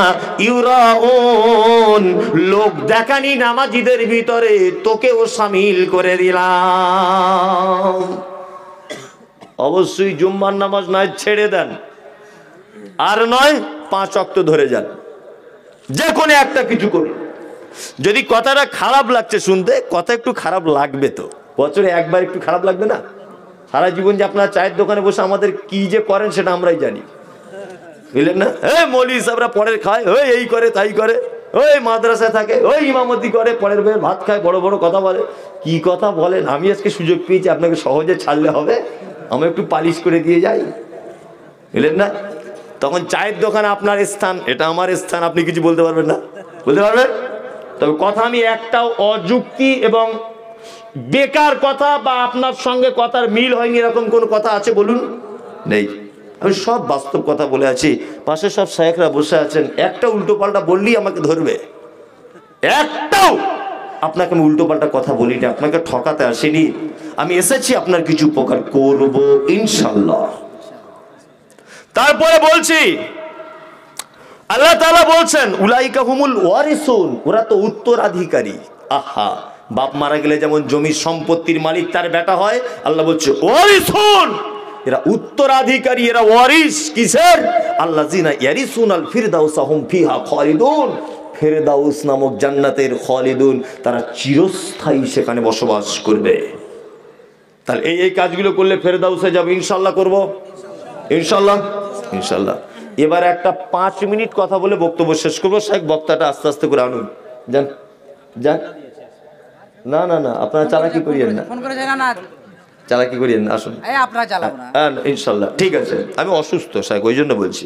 ইউরাউন, লোক দেখানি নামাজিদের ভিতরে তোকেও শামিল করে দিলাম। অবশ্যই জুম্মার নামাজ নয় ছেড়ে দেন, আর নয় 5 ওয়াক্ত ধরে যান, যে কোনো একটা কিছু করুন। যদি কথাটা খারাপ লাগছে শুনতে, কথা একটু খারাপ লাগবে তো, বছরে একবার একটু খারাপ লাগবে না? সারা জীবন যে আপনারা চায়ের দোকানে বসে আমাদের কি যে করেন সেটা আমরাই জানি, বুঝলেন না? মৌলী সাহেবরা পরের খায়, এই করে তাই করে, মাদ্রাসায় থাকে, ইমামতি করে, পরের বইয়ের ভাত খায়, বড় বড় কথা বলে। কি কথা বলেন? আমি আজকে সুযোগ পেয়েছি, আপনাকে সহজে ছাড়লে হবে? আমি একটু পালিশ করে দিয়ে যাই, বুঝলেন না? তখন চায়ের দোকান আপনার স্থান, এটা আমার স্থান, আপনি কিছু বলতে পারবেন না। বলতে পারবেন? তবে কথা আমি একটাও অযুক্তি এবং বেকার কথা বা আপনার সঙ্গে কথার মিল হয়নি এরকম কোন কথা আছে বলুন? নেই। আমি সব বাস্তব কথা বলে আছি। পাশে সব শায়েখরা বসে আছেন, একটা উল্টো পাল্টা বললেই আমাকে ধরবে। একটাও আপনাকে আমি উল্টো পাল্টা কথা বলিনি, আপনাকে ঠকাতে আসিনি। আমি এসেছি আপনার কিছু উপকার করব ইনশাআল্লাহ। তারপরে বলছি, আল্লাহ তাআলা বলছেন উলাইকা হুমুল ওয়ারিসুন, ওরা তো উত্তরাধিকারী। আহা, বাপ মারা গেলে যেমন জমি সম্পত্তির মালিক তার বেটা হয়, আল্লাহ বলছে ওয়ারিসুন, এরা উত্তরাধিকারী, এরা ওয়ারিস কিসের? আল্লাযিনা ইয়ারিসুনাল ফিরদাউসা হুম ফিহা খালিদুন, ফেরদাউস নামক জান্নাতের খালিদুন, তারা চিরস্থায়ী সেখানে বসবাস করবে। তাহলে এই কাজগুলো করলে ফেরদাউসে যাবে ইনশাআল্লাহ। করব ইনশাআল্লাহ, ইনশাআল্লাহ। এবার একটা 5 মিনিট কথা বলে বক্তব্য শেষ করবো। শেখ বক্তাটা আস্তে আস্তে করে আনুন, যান যান। না না না, আপনারা চালাকি করিয়েন না, ফোন করে জানা না, চালাকি করিয়েন না, আসুন। এই আপনারা চালাবো না। হ্যাঁ ইনশাআল্লাহ, ঠিক আছে। আমি অসুস্থ শেখ, ওই জন্য বলছি।